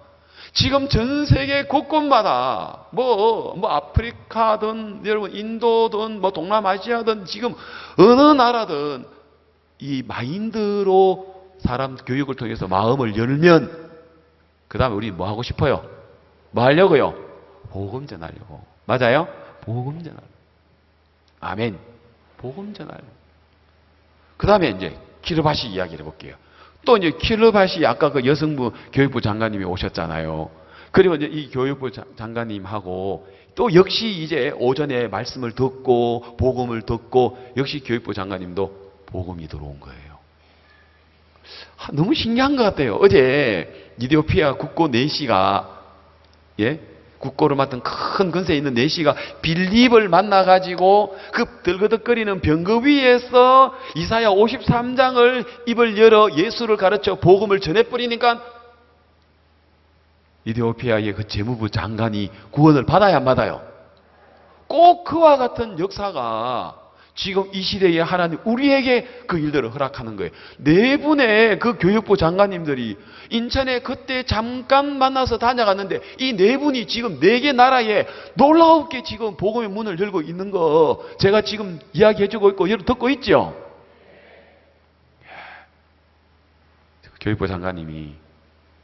지금 전 세계 곳곳마다 뭐 아프리카든 여러분 인도든 뭐 동남아시아든 지금 어느 나라든 이 마인드로 사람 교육을 통해서 마음을 열면 그 다음에 우리 뭐 하고 싶어요? 뭐 하려고요? 복음 전하려고. 맞아요? 복음 전하려고. 아멘. 복음 전하려고. 그 다음에 이제 키르바시 이야기를 해볼게요. 또 이제 키르바시 아까 그 여성부 교육부 장관님이 오셨잖아요. 그리고 이제 이 교육부 장관님하고 또 역시 이제 오전에 말씀을 듣고 복음을 듣고 역시 교육부 장관님도 복음이 들어온 거예요. 너무 신기한 것 같아요. 어제 이디오피아 국고 내시가 국고를 맡은 큰 근세에 있는 내시가 빌립을 만나가지고 그 들그덕거리는 병거 위에서 이사야 53장을 입을 열어 예수를 가르쳐 복음을 전해버리니까 이디오피아의 그 재무부 장관이 구원을 받아야 안 받아요? 꼭 그와 같은 역사가 지금 이 시대에 하나님 우리에게 그 일들을 허락하는 거예요. 네 분의 그 교육부 장관님들이 인천에 그때 잠깐 만나서 다녀갔는데 이 네 분이 지금 네 개 나라에 놀라웠게 지금 복음의 문을 열고 있는 거 제가 지금 이야기해주고 있고 여러분 듣고 있죠? 교육부 장관님이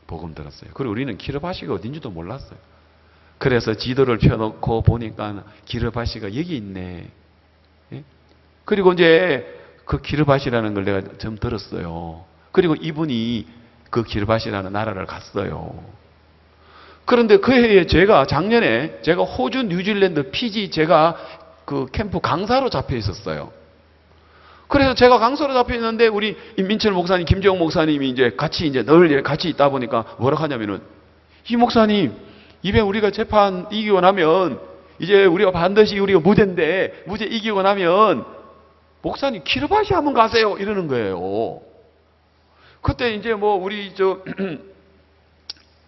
복음 들었어요. 그리고 우리는 키르바시가 어딘지도 몰랐어요. 그래서 지도를 펴놓고 보니까 키르바시가 여기 있네. 그리고 이제 그 키르바시라는 걸 내가 좀 들었어요. 그리고 이분이 그 키르바시라는 나라를 갔어요. 그런데 그 해에 작년에 제가 호주, 뉴질랜드, 피지 제가 그 캠프 강사로 잡혀 있었어요. 그래서 제가 강사로 잡혀 있는데 우리 임민철 목사님, 김재용 목사님이 이제 같이 이제 늘 같이 있다 보니까 뭐라 하냐면은 이 목사님, 이번에 우리가 재판 이기고 나면 이제 우리가 반드시 우리가 무죄인데 무죄 이기고 나면 목사님 키르바시 한번 가세요 이러는 거예요. 그때 이제 뭐 우리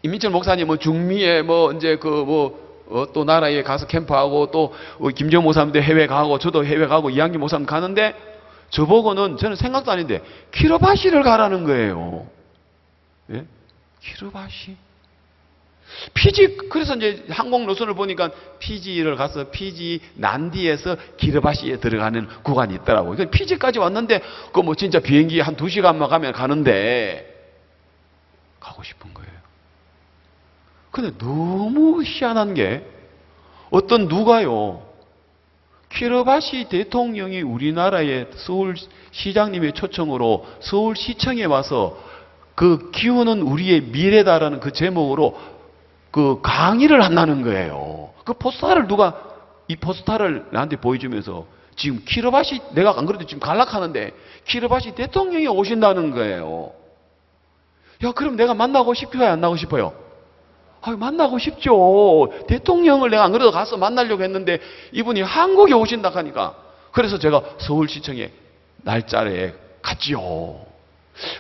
임민철 목사님은 중미에 뭐 이제 또 나라에 가서 캠프하고 또 김정 목사님도 해외 가고 저도 해외 가고 이한기 목사님 가는데 저보고는 저는 생각도 아닌데 키르바시를 가라는 거예요. 예? 키르바시? 피지, 그래서 이제 항공 노선을 보니까 피지를 가서 피지 난디에서 키르바시에 들어가는 구간이 있더라고요. 그러니까 피지까지 왔는데, 그 뭐 진짜 비행기 한 2시간만 가면 가는데, 가고 싶은 거예요. 근데 너무 희한한 게, 어떤 누가요, 키르바시 대통령이 우리나라의 서울시장님의 초청으로 서울시청에 와서 그 기후는 우리의 미래다라는 그 제목으로 그 강의를 한다는 거예요. 그 포스터를 이 포스터를 나한테 보여주면서 지금 키르바시, 내가 안 그래도 지금 갈락하는데 키르바시 대통령이 오신다는 거예요. 야, 그럼 내가 만나고 싶어요? 안 만나고 싶어요? 만나고 싶죠. 대통령을 내가 안 그래도 가서 만나려고 했는데 이분이 한국에 오신다 하니까 그래서 제가 서울시청에 날짜에 갔지요.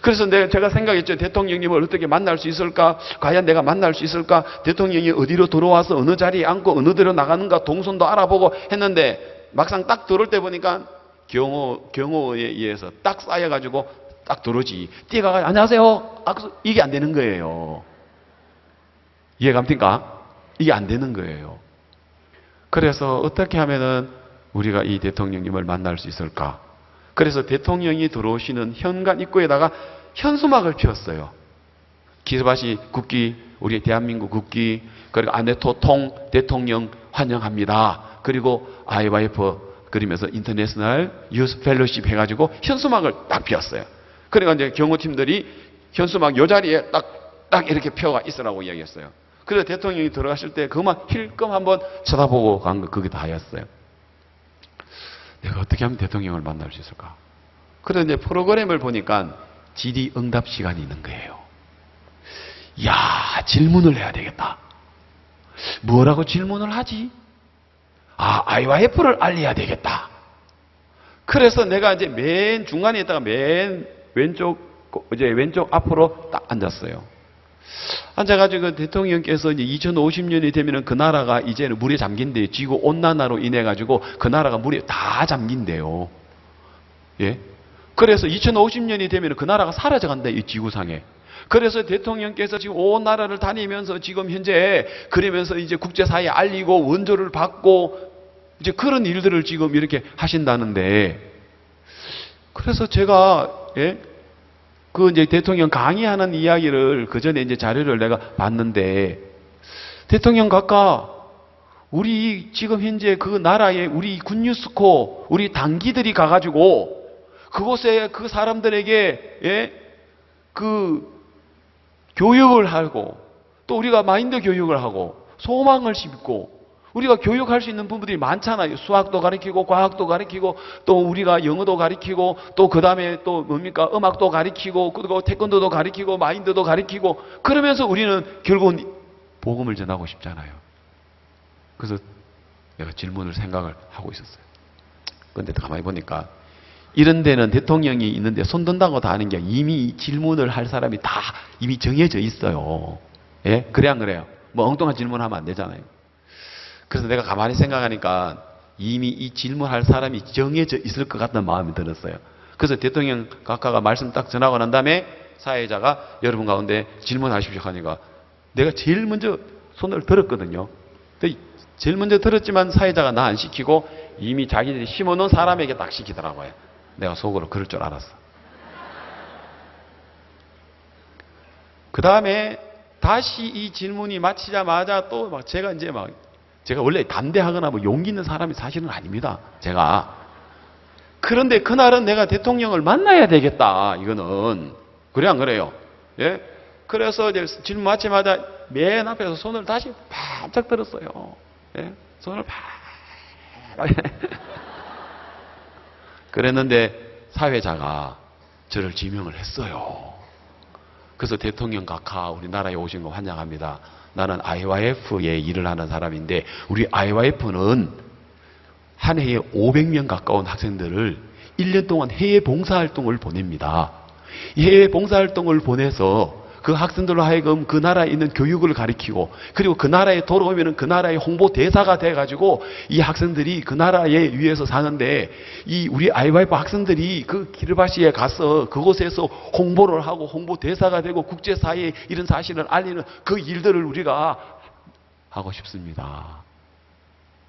그래서 제가 생각했죠. 대통령님을 어떻게 만날 수 있을까? 과연 내가 만날 수 있을까? 대통령이 어디로 들어와서 어느 자리에 앉고 어느 데로 나가는가 동선도 알아보고 했는데 막상 딱 들어올 때 보니까 경호에 의해서 딱 쌓여가지고 딱 들어오지. 뛰어가가지고 안녕하세요. 이게 안 되는 거예요. 이해갑니까? 이게 안 되는 거예요. 그래서 어떻게 하면은 우리가 이 대통령님을 만날 수 있을까? 그래서 대통령이 들어오시는 현관 입구에다가 현수막을 피웠어요. 키르바시 국기, 우리 대한민국 국기, 그리고 아네토 통 대통령 환영합니다. 그리고 IYF 그리면서 인터내셔널 유스 펠로십 해가지고 현수막을 딱 피웠어요. 그러니까 이제 경호팀들이 현수막 요 자리에 딱 이렇게 펴가 있으라고 이야기했어요. 그래서 대통령이 들어가실 때 그만 힐끔 한번 쳐다보고 간 거 그게 다였어요. 내가 어떻게 하면 대통령을 만날 수 있을까? 그래서 이제 프로그램을 보니까 질의응답 시간이 있는 거예요. 이야, 질문을 해야 되겠다. 뭐라고 질문을 하지? IYF를 알려야 되겠다. 그래서 내가 이제 맨 중간에 있다가 맨 왼쪽 앞으로 딱 앉았어요. 앉아가지고 대통령께서 이제 2050년이 되면은 그 나라가 이제는 물에 잠긴대요. 지구 온난화로 인해가지고 그 나라가 물에 다 잠긴대요. 예? 그래서 2050년이 되면은 그 나라가 사라져간다, 이 지구상에. 그래서 대통령께서 지금 온 나라를 다니면서 지금 현재 그러면서 이제 국제사회에 알리고 원조를 받고 이제 그런 일들을 지금 이렇게 하신다는데, 그래서 제가 그 이제 대통령 강의하는 이야기를 그 전에 이제 자료를 내가 봤는데, 대통령 각하 우리 지금 현재 그 나라에 우리 군유스코 우리 당기들이 가가지고 그곳에 그 사람들에게 그 교육을 하고 또 우리가 마인드 교육을 하고 소망을 심고 우리가 교육할 수 있는 부분들이 많잖아요. 수학도 가르치고 과학도 가르치고 또 우리가 영어도 가르치고 또 그 다음에 또 뭡니까 음악도 가르치고 그리고 태권도도 가르치고 마인드도 가르치고 그러면서 우리는 결국은 복음을 전하고 싶잖아요. 그래서 내가 질문을 생각을 하고 있었어요. 그런데 가만히 보니까 이런 데는 대통령이 있는데 손든다고 다 하는 게 이미 질문을 할 사람이 다 이미 정해져 있어요. 예? 그래 안 그래요? 뭐 엉뚱한 질문하면 안 되잖아요. 그래서 내가 가만히 생각하니까 이미 이 질문할 사람이 정해져 있을 것 같다는 마음이 들었어요. 그래서 대통령 각하가 말씀 딱 전하고 난 다음에 사회자가 여러분 가운데 질문하십시오 하니까 내가 제일 먼저 손을 들었거든요. 제일 먼저 들었지만 사회자가 나 안 시키고 이미 자기들이 심어놓은 사람에게 딱 시키더라고요. 내가 속으로 그럴 줄 알았어. 그 다음에 다시 이 질문이 마치자마자 또 막 제가 이제 막 제가 원래 담대하거나 뭐 용기 있는 사람이 사실은 아닙니다. 제가. 그런데 그날은 내가 대통령을 만나야 되겠다. 이거는. 그래 안 그래요? 예? 그래서 이제 질문 마치자마자 맨 앞에서 손을 다시 바짝 들었어요. 예? 손을 바짝. 그랬는데 사회자가 저를 지명을 했어요. 그래서 대통령 각하 우리나라에 오신 거 환영합니다. 나는 IYF에 일을 하는 사람인데 우리 IYF는 한 해에 500명 가까운 학생들을 1년 동안 해외 봉사활동을 보냅니다. 이 해외 봉사활동을 보내서 그 학생들로 하여금 그 나라에 있는 교육을 가르치고 그리고 그 나라에 돌아오면 그 나라의 홍보 대사가 돼가지고 이 학생들이 그 나라에 위해서 사는데 이 우리 IYF 학생들이 그 키르바시에 가서 그곳에서 홍보를 하고 홍보 대사가 되고 국제사회에 이런 사실을 알리는 그 일들을 우리가 하고 싶습니다.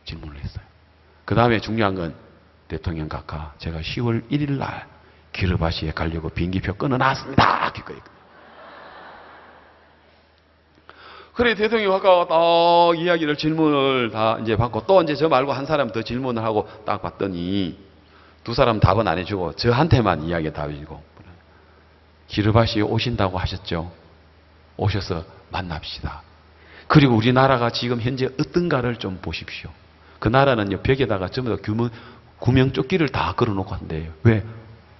질문을 했어요. 그 다음에 중요한 건 대통령 각하 제가 10월 1일 날 키르바시에 가려고 비행기표 끊어놨습니다. 그래 대통령 각하가 딱 이야기를 질문을 다 이제 받고 또 이제 저 말고 한 사람 더 질문을 하고 딱 봤더니 두 사람 답은 안 해주고 저한테만 이야기 답해주고 키르바시에 오신다고 하셨죠. 오셔서 만납시다. 그리고 우리나라가 지금 현재 어떤가를 좀 보십시오. 그 나라는요 벽에다가 전부 다 구명조끼를 다 걸어놓고 한대요. 왜?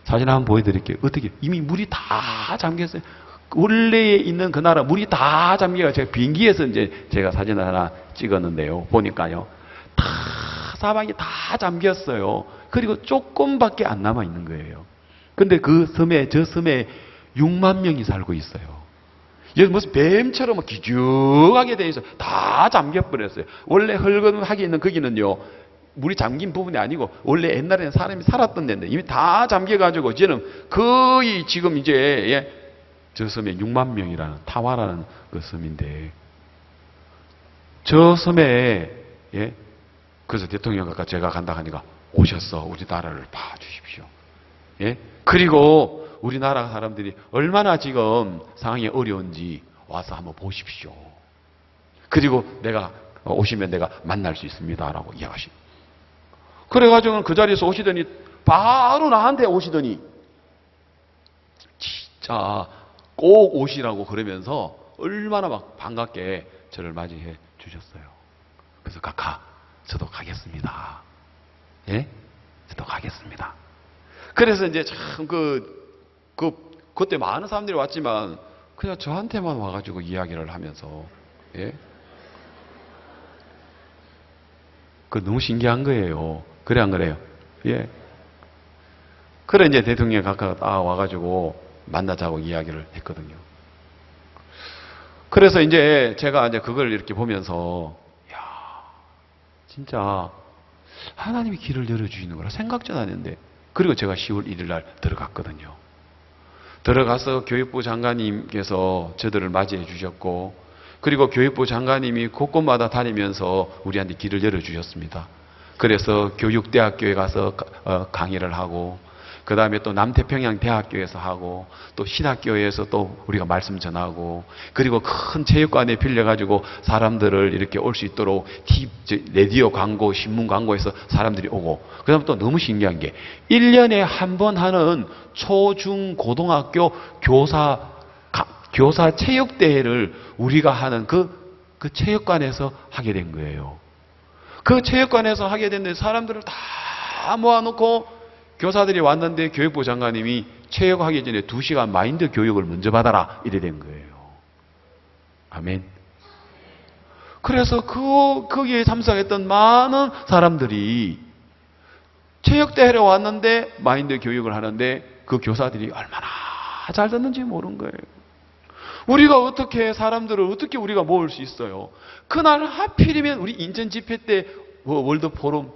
사진 한번 보여드릴게요. 어떻게 이미 물이 다 잠겼어요. 원래에 있는 그 나라 물이 다 잠겨가 제가 비행기에서 이제 제가 사진을 하나 찍었는데요. 보니까요. 다 사방이 다 잠겼어요. 그리고 조금밖에 안 남아 있는 거예요. 근데 그 섬에 저 섬에 6만 명이 살고 있어요. 여기 무슨 뱀처럼 기죽하게 돼 있어요. 다 잠겨버렸어요. 원래 헐거하게 있는 거기는요. 물이 잠긴 부분이 아니고 원래 옛날에는 사람이 살았던 데인데 이미 다 잠겨가지고 이제는 거의 지금 이제 저 섬에 6만 명이라는 타와라는 그 섬인데 저 섬에 그래서 대통령 아까 제가 간다 하니까 오셔서 우리나라를 봐주십시오. 그리고 우리나라 사람들이 얼마나 지금 상황이 어려운지 와서 한번 보십시오. 그리고 내가 오시면 내가 만날 수 있습니다라고 이야기하십니다. 그래가지고는 그 자리에서 오시더니 바로 나한테 오시더니 진짜 꼭 오시라고 그러면서 얼마나 막 반갑게 저를 맞이해 주셨어요. 그래서 각하 저도 가겠습니다. 예? 저도 가겠습니다. 그래서 이제 참 그때 많은 사람들이 왔지만 그냥 저한테만 와가지고 이야기를 하면서 그 너무 신기한 거예요. 그래 안 그래요? 예. 그래 이제 대통령 각하가 딱 와가지고 만나자고 이야기를 했거든요. 그래서 이제 제가 이제 그걸 이렇게 보면서 야 진짜 하나님이 길을 열어주시는 거라 생각도 안 했는데 그리고 제가 10월 1일 날 들어갔거든요. 들어가서 교육부 장관님께서 저들을 맞이해 주셨고, 그리고 교육부 장관님이 곳곳마다 다니면서 우리한테 길을 열어주셨습니다. 그래서 교육대학교에 가서 강의를 하고, 그 다음에 또 남태평양 대학교에서 하고, 또 신학교에서 또 우리가 말씀 전하고, 그리고 큰 체육관에 빌려가지고 사람들을 이렇게 올 수 있도록 라디오 광고, 신문 광고에서 사람들이 오고, 그 다음에 또 너무 신기한 게 1년에 한 번 하는 초, 중, 고등학교 교사 체육대회를 우리가 하는 그 체육관에서 하게 된 거예요. 그 체육관에서 하게 됐는데 사람들을 다 모아놓고 교사들이 왔는데 교육부 장관님이 체육하기 전에 2시간 마인드 교육을 먼저 받아라 이래 된 거예요. 아멘. 그래서 거기에 참석했던 많은 사람들이 체육대회에 왔는데 마인드 교육을 하는데 그 교사들이 얼마나 잘 듣는지 모르는 거예요. 우리가 어떻게 사람들을 어떻게 우리가 모을 수 있어요? 그날 하필이면 우리 인천 집회 때 월드 포럼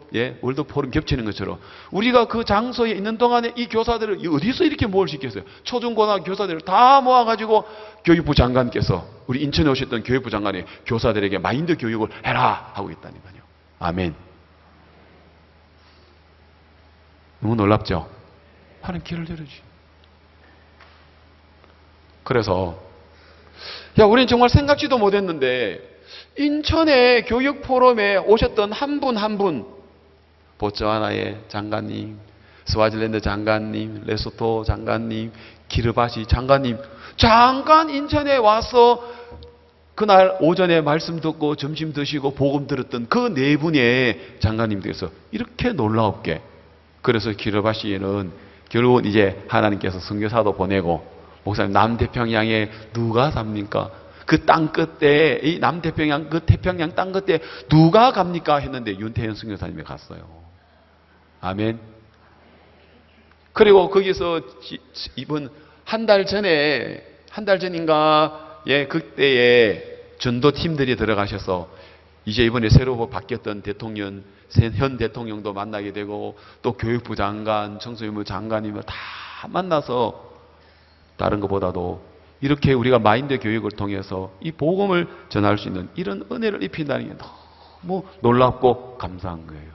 겹치는 것처럼 우리가 그 장소에 있는 동안에 이 교사들을 어디서 이렇게 모을 수 있겠어요? 초중고등학교 교사들을 다 모아가지고 교육부 장관께서, 우리 인천에 오셨던 교육부 장관이 교사들에게 마인드 교육을 해라 하고 있다니까요. 아멘. 너무 놀랍죠? 하나님 길을 열어주시. 그래서 우리는 정말 생각지도 못했는데 인천의 교육 포럼에 오셨던 한 분 한 분, 보츠와나의 장관님, 스와질랜드 장관님, 레소토 장관님, 기르바시 장관님, 잠깐 인천에 와서 그날 오전에 말씀 듣고 점심 드시고 복음 들었던 그 4분의 장관님들께서 이렇게 놀라웠게, 그래서 기르바시에는 결국은 이제 하나님께서 선교사도 보내고, 목사님 남태평양에 누가 삽니까? 그 땅 끝에, 이 남태평양 그 태평양 땅 끝에 누가 갑니까? 했는데 윤태현 선교사님이 갔어요. 아멘. 그리고 거기서 이번 한 달 전인가 그때에 전도팀들이 들어가셔서 이제 이번에 새로 바뀌었던 대통령, 현 대통령도 만나게 되고 또 교육부 장관, 청소년부 장관님을 다 만나서 다른 것보다도 이렇게 우리가 마인드 교육을 통해서 이 복음을 전할 수 있는 이런 은혜를 입힌다는 게 너무 놀랍고 감사한 거예요.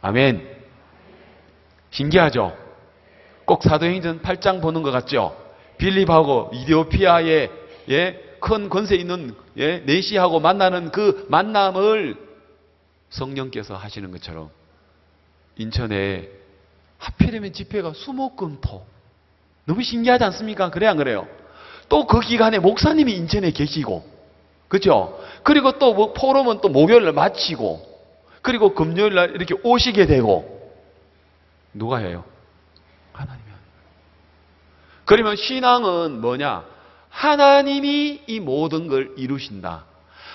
아멘. 신기하죠? 꼭 사도행전 8장 보는 것 같죠? 빌립하고 이디오피아의 큰 권세 있는 네시하고 만나는 그 만남을 성령께서 하시는 것처럼 인천에 하필이면 집회가 수목금토, 너무 신기하지 않습니까? 그래 안 그래요? 또 그 기간에 목사님이 인천에 계시고, 그죠? 그리고 또 포럼은 또 목요일날 마치고, 그리고 금요일날 이렇게 오시게 되고, 누가 해요? 하나님이 하는 거예요. 그러면 신앙은 뭐냐? 하나님이 이 모든 걸 이루신다.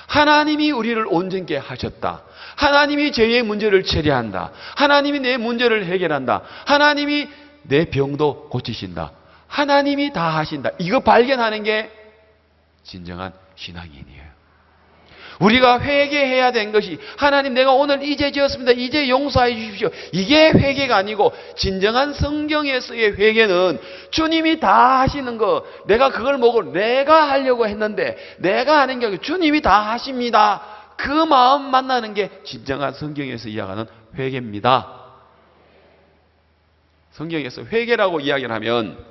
하나님이 우리를 온전케 하셨다. 하나님이 죄의 문제를 처리한다. 하나님이 내 문제를 해결한다. 하나님이 내 병도 고치신다. 하나님이 다 하신다. 이거 발견하는 게 진정한 신앙인이에요. 우리가 회개해야 된 것이, 하나님 내가 오늘 이제 지었습니다. 이제 용서해 주십시오. 이게 회개가 아니고, 진정한 성경에서의 회개는 주님이 다 하시는 거, 내가 그걸 보고 내가 하려고 했는데 내가 하는 게 아니고 주님이 다 하십니다. 그 마음 만나는 게 진정한 성경에서 이야기하는 회개입니다. 성경에서 회개라고 이야기를 하면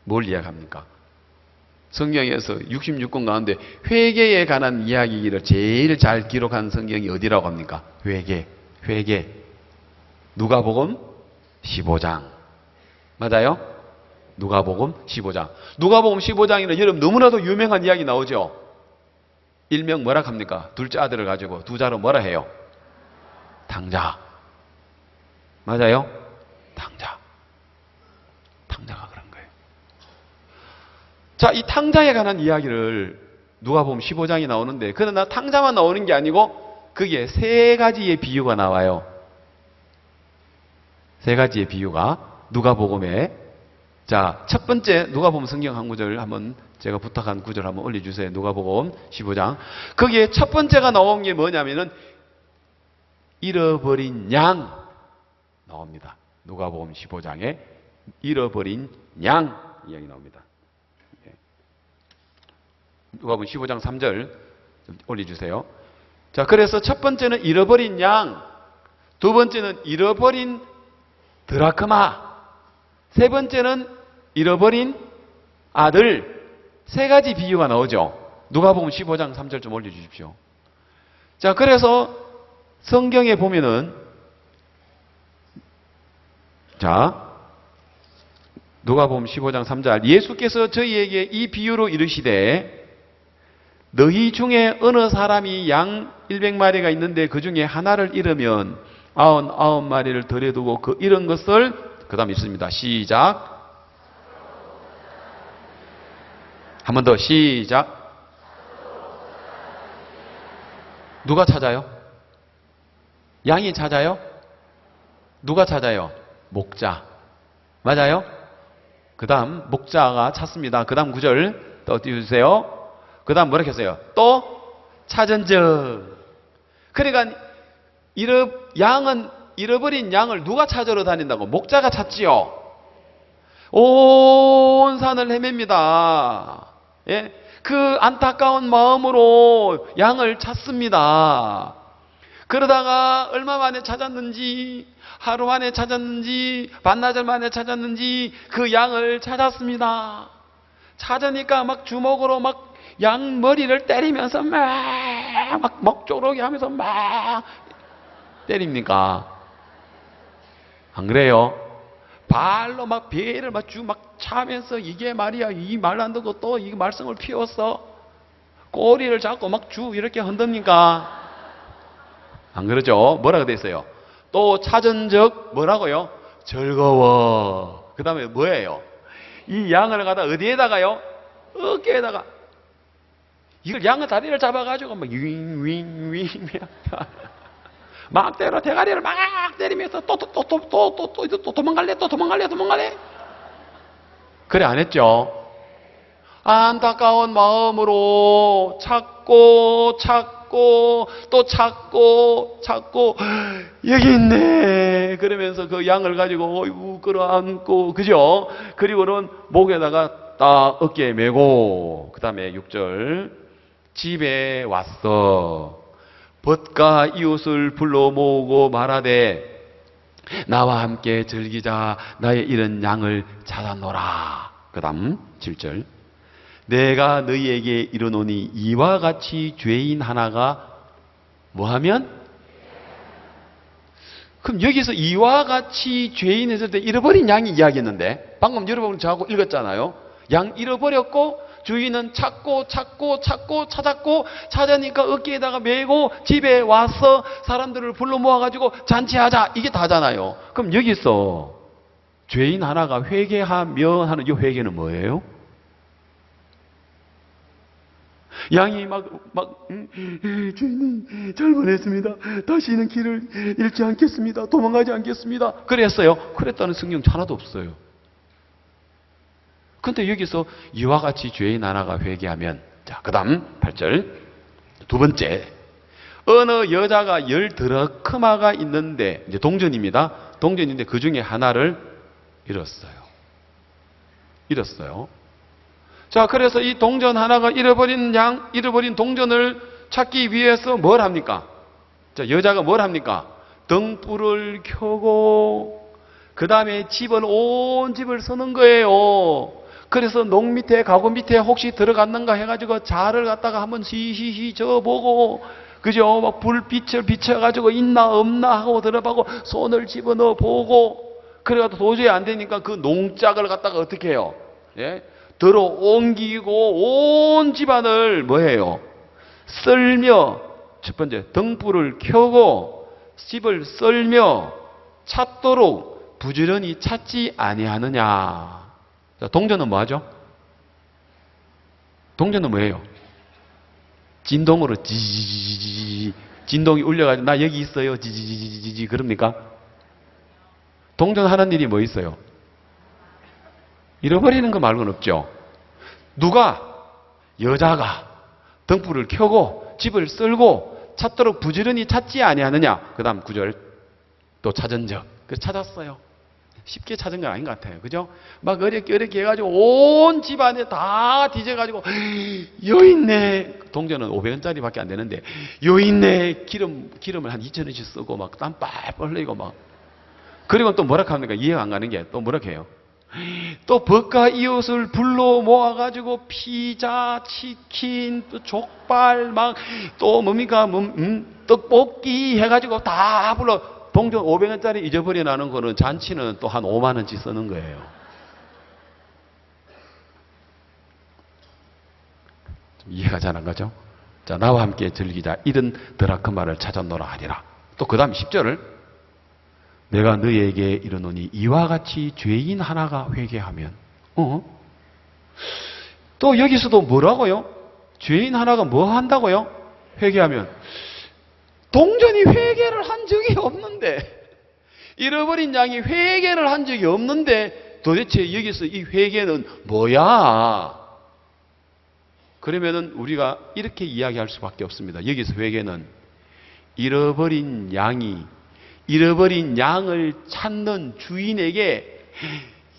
뭘 이야기합니까? 성경에서 66권 가운데 회개에 관한 이야기를 제일 잘 기록한 성경이 어디라고 합니까? 회개. 누가복음 15장. 맞아요? 누가복음 15장. 누가복음 15장에는 여러분 너무나도 유명한 이야기 나오죠? 일명 뭐라 합니까? 둘째 아들을 가지고 두 자로 뭐라 해요? 탕자. 맞아요? 탕자가 그런 거예요. 자, 이 탕자에 관한 이야기를 누가복음 15장이 나오는데, 그러나 탕자만 나오는 게 아니고 거기에 3가지의 비유가 나와요. 3가지의 비유가 누가복음에. 자, 첫 번째 누가복음 성경 한 구절 한번 제가 부탁한 구절 한번 올려주세요. 누가복음 15장. 거기에 첫 번째가 나온 게 뭐냐면은 잃어버린 양 나옵니다. 누가복음 15장에 잃어버린 양. 이야기 나옵니다. 예. 누가복음 15장 3절 올려주세요. 자, 그래서 첫 번째는 잃어버린 양, 두 번째는 잃어버린 드라크마, 세 번째는 잃어버린 아들, 세 가지 비유가 나오죠. 누가복음 15장 3절 좀 올려주십시오. 자, 그래서 성경에 보면은, 자, 누가복음 15장 3절, 예수께서 저희에게 이 비유로 이르시되 너희 중에 어느 사람이 양 100마리가 있는데 그 중에 하나를 잃으면 99마리를 들여두고 그 잃은 것을, 그 다음 있습니다. 시작. 한 번 더 시작. 누가 찾아요? 양이 찾아요? 누가 찾아요? 목자. 맞아요? 그 다음 목자가 찾습니다. 그 다음 구절 또 띄워주세요. 그 다음 뭐라 했어요? 또 찾은즉. 그러니까 양은, 잃어버린 양을 누가 찾으러 다닌다고? 목자가 찾지요. 온 산을 헤맵니다. 예? 그 안타까운 마음으로 양을 찾습니다. 그러다가 얼마 만에 찾았는지, 하루 만에 찾았는지, 반나절 만에 찾았는지 그 양을 찾았습니다. 찾으니까 막 주먹으로 막 양 머리를 때리면서 막 먹조르게 하면서 막 때립니까? 안 그래요? 발로 막 배를 막 차면서 이게 말이야, 이 말 안 듣고 또 이 말썽을 피웠어. 꼬리를 잡고 막 이렇게 흔듭니까? 안 그러죠? 뭐라고 돼 있어요? 또 찾은 적 뭐라고요? 즐거워. 그 다음에 뭐예요? 이 양을 갖다 어디에다가요? 어깨에다가. 이걸 양의 다리를 잡아가지고 막 윙윙윙 막 때려, 대가리를 막 때리면서 또 도망갈래? 또 도망갈래? 그래 안 했죠? 안타까운 마음으로 찾고 또 찾고 여기 있네 그러면서 그 양을 가지고 어이구 끌어안고, 그죠? 그리고는 목에다가 딱 어깨에 메고, 그 다음에 6절 집에 왔어. 벗가 이웃을 불러 모으고 말하되 나와 함께 즐기자. 나의 잃은 양을 찾아노라. 그 다음 7절 내가 너희에게 이르노니 이와 같이 죄인 하나가 뭐하면? 그럼 여기서 이와 같이 죄인 했을 때 잃어버린 양이 이야기했는데, 방금 여러분 저하고 읽었잖아요. 양 잃어버렸고 주인은 찾고 찾았고 찾으니까 어깨에다가 메고 집에 와서 사람들을 불러 모아가지고 잔치하자, 이게 다잖아요. 그럼 여기서 죄인 하나가 회개하며 하는 이 회개는 뭐예요? 양이 주인님 잘못했습니다. 다시는 길을 잃지 않겠습니다. 도망가지 않겠습니다. 그랬어요. 그랬다는 성경 하나도 없어요. 근데 여기서 이와 같이 죄인 하나가 회개하면, 자, 그 다음 8절. 두 번째. 어느 여자가 10드라크마가 있는데, 이제 동전입니다. 동전인데 그 중에 하나를 잃었어요. 자, 그래서 이 동전 하나가 잃어버린 동전을 찾기 위해서 뭘 합니까? 자, 여자가 뭘 합니까? 등불을 켜고, 그 다음에 온 집을 서는 거예요. 그래서 농 밑에, 가구 밑에 혹시 들어갔는가 해가지고 자를 갖다가 한번 시시시 저보고, 그죠? 막 불빛을 비춰가지고 있나 없나 하고 들어보고, 손을 집어넣어 보고, 그래가지고 도저히 안 되니까 그 농짝을 갖다가 어떻게 해요? 예? 들어 옮기고 온 집안을 뭐해요? 썰며, 첫 번째 등불을 켜고 집을 썰며 찾도록 부지런히 찾지 아니하느냐. 자, 동전은 뭐하죠? 동전은 뭐예요? 진동으로 지지지지, 진동이 울려가지고 나 여기 있어요 지지지지지 그럽니까? 동전 하는 일이 뭐 있어요? 잃어버리는 거 말고는 없죠. 누가? 여자가 등불을 켜고 집을 썰고 찾도록 부지런히 찾지 아니하느냐. 그 다음 9절 또 찾은 적. 그 찾았어요. 쉽게 찾은 건 아닌 것 같아요. 그죠? 막 어렵게 해가지고 온 집안에 다 뒤져가지고 요 있네. 동전은 500원짜리 밖에 안 되는데 요 있네. 기름을 한 2,000원씩 쓰고 막 땀 빨빨 흘리고 막. 그리고 또 뭐라 합니까? 이해가 안 가는 게 또 뭐라 해요? 또 벗과 이웃을 불러 모아가지고 피자, 치킨, 또 족발, 막 또 뭡니까? 떡볶이 해가지고 다 불러. 동전 500원짜리 잊어버려 나는 거는 잔치는 또 한 5만 원씩 쓰는 거예요. 좀 이해가 잘 안 가죠? 자, 나와 함께 즐기자. 이런 드라크마를 찾아노라 하리라. 또 그 다음 10절을 내가 너희에게 이르노니 이와 같이 죄인 하나가 회개하면 또 여기서도 뭐라고요? 죄인 하나가 뭐 한다고요? 회개하면 동전이 회개를 한 적이 없는데 잃어버린 양이 회개를 한 적이 없는데 도대체 여기서 이 회개는 뭐야? 그러면은 우리가 이렇게 이야기할 수밖에 없습니다. 여기서 회개는 잃어버린 양을 찾는 주인에게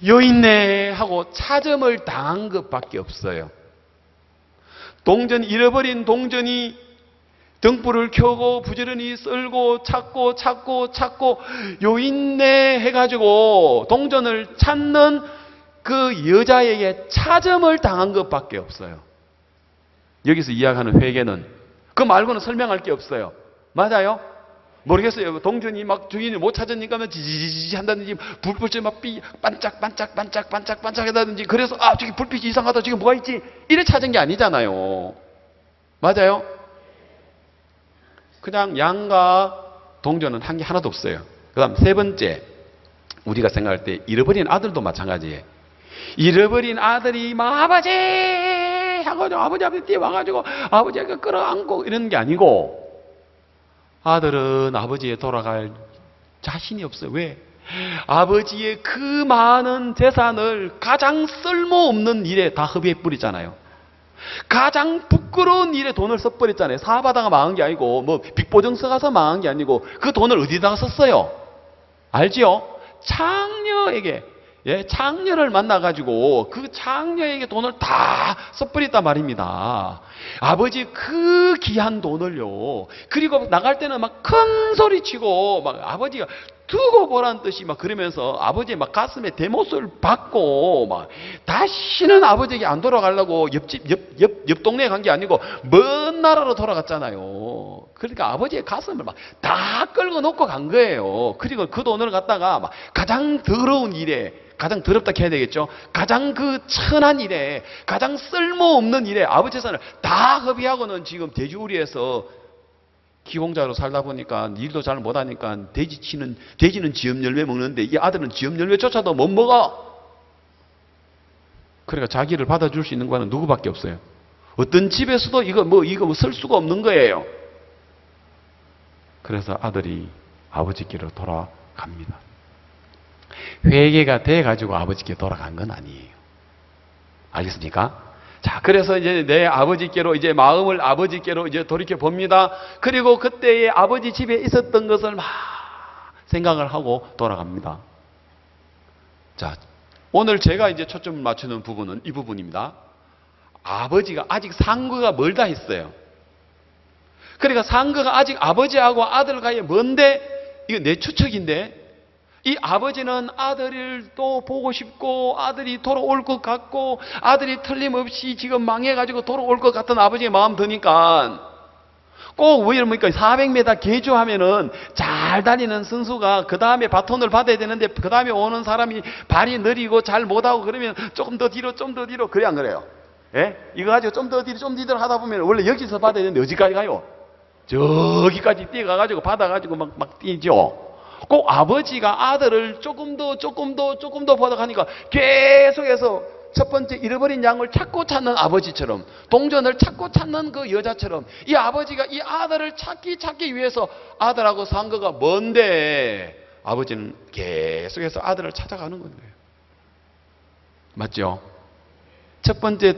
요 있네 하고 찾음을 당한 것밖에 없어요. 잃어버린 동전이 등불을 켜고 부지런히 썰고 찾고 요 있네 해가지고 동전을 찾는 그 여자에게 찾음을 당한 것밖에 없어요. 여기서 이야기하는 회개는 그 말고는 설명할 게 없어요. 맞아요? 모르겠어요. 동전이 막 주인이 못 찾으니까 지지지지 한다든지 불빛이 막 반짝반짝 한다든지 그래서 저기 불빛이 이상하다 지금 뭐가 있지? 이래 찾은 게 아니잖아요. 맞아요? 그냥 양과 동전은 한 게 하나도 없어요. 그 다음 세 번째, 우리가 생각할 때 잃어버린 아들도 마찬가지예요. 잃어버린 아들이 아버지 하고 아버지 뛰어와가지고 아버지가 끌어안고 이러는 게 아니고 아들은 아버지에 돌아갈 자신이 없어요. 왜? 아버지의 그 많은 재산을 가장 쓸모없는 일에 다 허비해 뿌리잖아요. 가장 부끄러운 일에 돈을 써버렸잖아요. 사업하다가 망한 게 아니고 뭐 빅보증서 가서 망한 게 아니고 그 돈을 어디다가 썼어요? 알지요? 창녀를 만나가지고 그 창녀에게 돈을 다 써버렸단 말입니다. 아버지 그 귀한 돈을요. 그리고 나갈 때는 막 큰 소리 치고 막 아버지가 두고 보란 뜻이 막 그러면서 아버지의 막 가슴에 대못을 받고 막 다시는 아버지에게 안 돌아가려고 옆 동네에 간 게 아니고 먼 나라로 돌아갔잖아요. 그러니까 아버지의 가슴을 막 다 끌고 놓고 간 거예요. 그리고 그 돈을 갖다가 막 가장 더러운 일에 가장 더럽다 해야 되겠죠. 가장 그 천한 일에 가장 쓸모없는 일에 아버지 재산을 다 허비하고는 지금 돼지우리에서 기공자로 살다 보니까 일도 잘 못하니까 돼지는 지엽 열매 먹는데 이 아들은 지엽 열매조차도 못 먹어. 그러니까 자기를 받아줄 수 있는 거는 누구밖에 없어요. 어떤 집에서도 이거 쓸 수가 없는 거예요. 그래서 아들이 아버지께로 돌아갑니다. 회개가 돼가지고 아버지께 돌아간 건 아니에요. 알겠습니까? 자, 그래서 이제 내 아버지께로 이제 마음을 아버지께로 이제 돌이켜 봅니다. 그리고 그때의 아버지 집에 있었던 것을 막 생각을 하고 돌아갑니다. 자, 오늘 제가 이제 초점을 맞추는 부분은 이 부분입니다. 아버지가 아직 상거가 멀다 했어요. 그러니까 상거가 아직 아버지하고 아들과의 먼데 이거 내 추측인데 이 아버지는 아들을 또 보고 싶고 아들이 돌아올 것 같고 아들이 틀림없이 지금 망해가지고 돌아올 것 같은 아버지의 마음 드니까 꼭 왜 이럽니까? 400m 개주하면은 잘 달리는 선수가 그 다음에 바톤을 받아야 되는데 그 다음에 오는 사람이 발이 느리고 잘 못하고 그러면 조금 더 뒤로 그래 안 그래요? 예? 이거 가지고 좀 더 뒤로 하다 보면 원래 여기서 받아야 되는데 어디까지 가요? 저기까지 뛰어가가지고 받아가지고 막 뛰죠. 꼭 아버지가 아들을 조금 더 받아가니까 계속해서 첫 번째 잃어버린 양을 찾고 찾는 아버지처럼 동전을 찾고 찾는 그 여자처럼 이 아버지가 이 아들을 찾기 위해서 아들하고 상거가 먼데 아버지는 계속해서 아들을 찾아가는 거예요. 맞죠? 첫 번째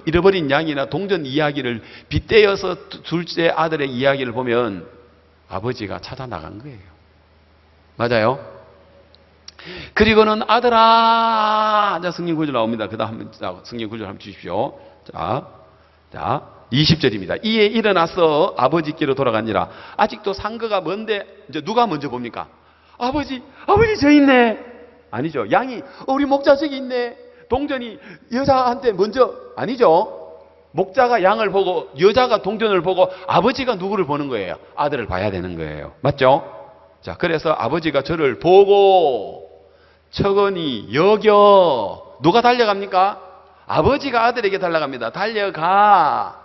잃어버린 양이나 동전 이야기를 빗대어서 둘째 아들의 이야기를 보면 아버지가 찾아 나간 거예요. 맞아요? 그리고는 아들아, 자, 성경 구절 나옵니다. 그 다음 성경 구절 한번 주십시오. 자, 20절입니다. 이에 일어나서 아버지께로 돌아가니라. 아직도 상거가 먼데 이제 누가 먼저 봅니까? 아버지 저 있네. 아니죠. 양이 우리 목자 저기 있네. 동전이 여자한테 먼저, 아니죠. 목자가 양을 보고 여자가 동전을 보고 아버지가 누구를 보는 거예요? 아들을 봐야 되는 거예요. 맞죠? 자, 그래서 아버지가 저를 보고 척언이 여겨. 누가 달려갑니까? 아버지가 아들에게 달려갑니다. 달려가.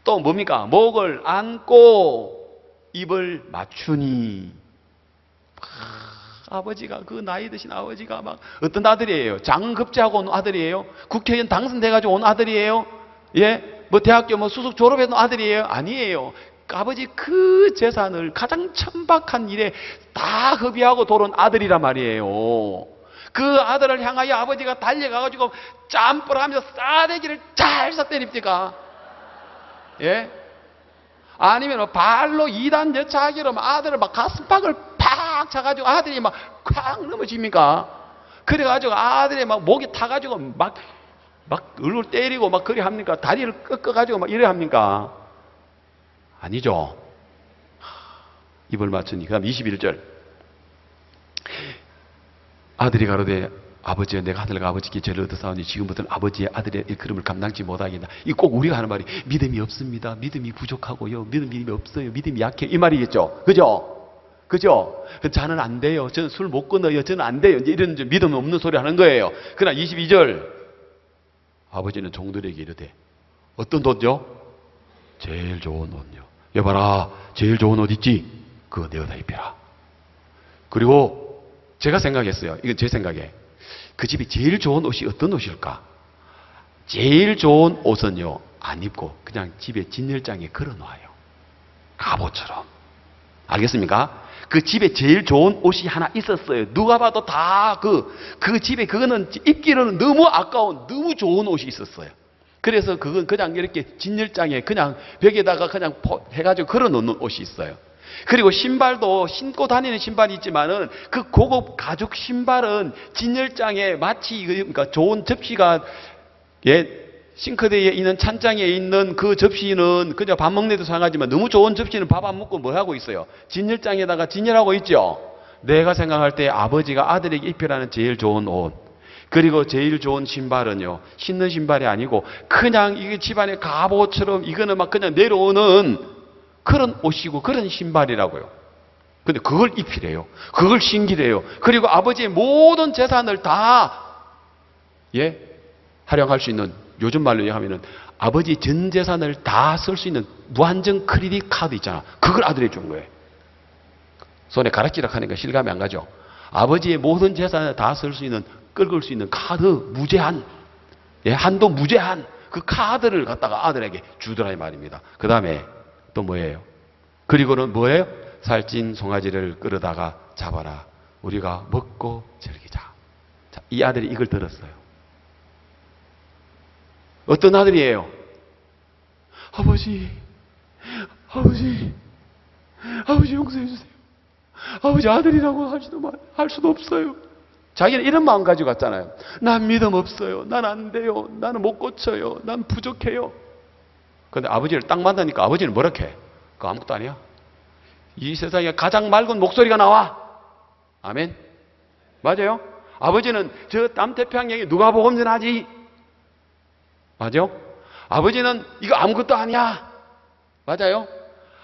또 뭡니까? 목을 안고 입을 맞추니. 아버지가, 그 나이 드신 아버지가 막, 어떤 아들이에요? 장급제하고 온 아들이에요? 국회의원 당선돼가지고 온 아들이에요? 예? 뭐 대학교 뭐 수석 졸업해온 아들이에요? 아니에요. 아버지 그 재산을 가장 천박한 일에 다 허비하고 돌아온 아들이란 말이에요. 그 아들을 향하여 아버지가 달려가가지고 짬뿌하면서 싸대기를 잘 때립니까? 예? 아니면 발로 2단 여차하기로 아들을 막 가슴팍을 팍 차가지고 아들이 막 콱 넘어집니까? 그래가지고 아들이 막 목이 타가지고 막 얼굴 때리고 막 그리 합니까? 다리를 꺾어가지고 막 이래 합니까? 아니죠. 입을 맞추니. 그 다음 21절. 아들이 가로되 아버지여 내가 하늘과 아버지께 죄를 얻어싸우니 지금부터는 아버지의 아들의 일컬음을 감당치 못하겠다. 이 꼭 우리가 하는 말이 믿음이 없습니다. 믿음이 부족하고요. 믿음이 없어요. 믿음이 약해. 이 말이겠죠. 그죠? 저는 안 돼요. 저는 술 못 끊어요. 저는 안 돼요. 이제 이런 믿음 없는 소리 하는 거예요. 그러나 22절. 아버지는 종들에게 이르되 어떤 옷요? 제일 좋은 옷요. 여봐라, 제일 좋은 옷 있지? 그거 내어다 입혀라. 그리고 제가 생각했어요. 이건 제 생각에. 그 집에 제일 좋은 옷이 어떤 옷일까? 제일 좋은 옷은요, 안 입고 그냥 집에 진열장에 걸어놔요. 갑옷처럼. 알겠습니까? 그 집에 제일 좋은 옷이 하나 있었어요. 누가 봐도 다 그 집에 그거는 입기로는 너무 아까운 너무 좋은 옷이 있었어요. 그래서 그건 그냥 이렇게 진열장에 그냥 벽에다가 그냥 해가지고 걸어놓는 옷이 있어요. 그리고 신발도 신고 다니는 신발이 있지만은 그 고급 가죽 신발은 진열장에 마치 그러니까 좋은 접시가 싱크대에 있는 찬장에 있는 그 접시는 그냥 밥 먹는 데도 사용하지만 너무 좋은 접시는 밥 안 먹고 뭐 하고 있어요? 진열장에다가 진열하고 있죠. 내가 생각할 때 아버지가 아들에게 입히라는 제일 좋은 옷, 그리고 제일 좋은 신발은요, 신는 신발이 아니고 그냥 이게 집안의 갑옷처럼 이거는 막 그냥 내려오는 그런 옷이고 그런 신발이라고요. 근데 그걸 입히래요. 그걸 신기래요. 그리고 아버지의 모든 재산을 다 활용할 수 있는, 요즘 말로 얘기하면은 아버지 전 재산을 다 쓸 수 있는 무한정 크레딧 카드 있잖아. 그걸 아들에게 준 거예요. 손에 가락지락 하니까 실감이 안 가죠. 아버지의 모든 재산을 다 쓸 수 있는, 긁을 수 있는 카드 무제한, 한도 무제한 그 카드를 갖다가 아들에게 주더라 이 말입니다. 그 다음에 또 뭐예요? 그리고는 뭐예요? 살찐 송아지를 끌어다가 잡아라. 우리가 먹고 즐기자. 자, 이 아들이 이걸 들었어요. 어떤 아들이에요? 아버지 용서해 주세요. 아버지 아들이라고 할 수도 없어요. 자기는 이런 마음 가지고 갔잖아요. 난 믿음 없어요. 난 안 돼요. 나는 못 고쳐요. 난 부족해요. 그런데 아버지를 딱 만나니까 아버지는 뭐라고 해? 그거 아무것도 아니야. 이 세상에 가장 맑은 목소리가 나와. 아멘. 맞아요. 아버지는 저 남태평양에 누가 복음 전하지? 맞죠? 아버지는 이거 아무것도 아니야. 맞아요?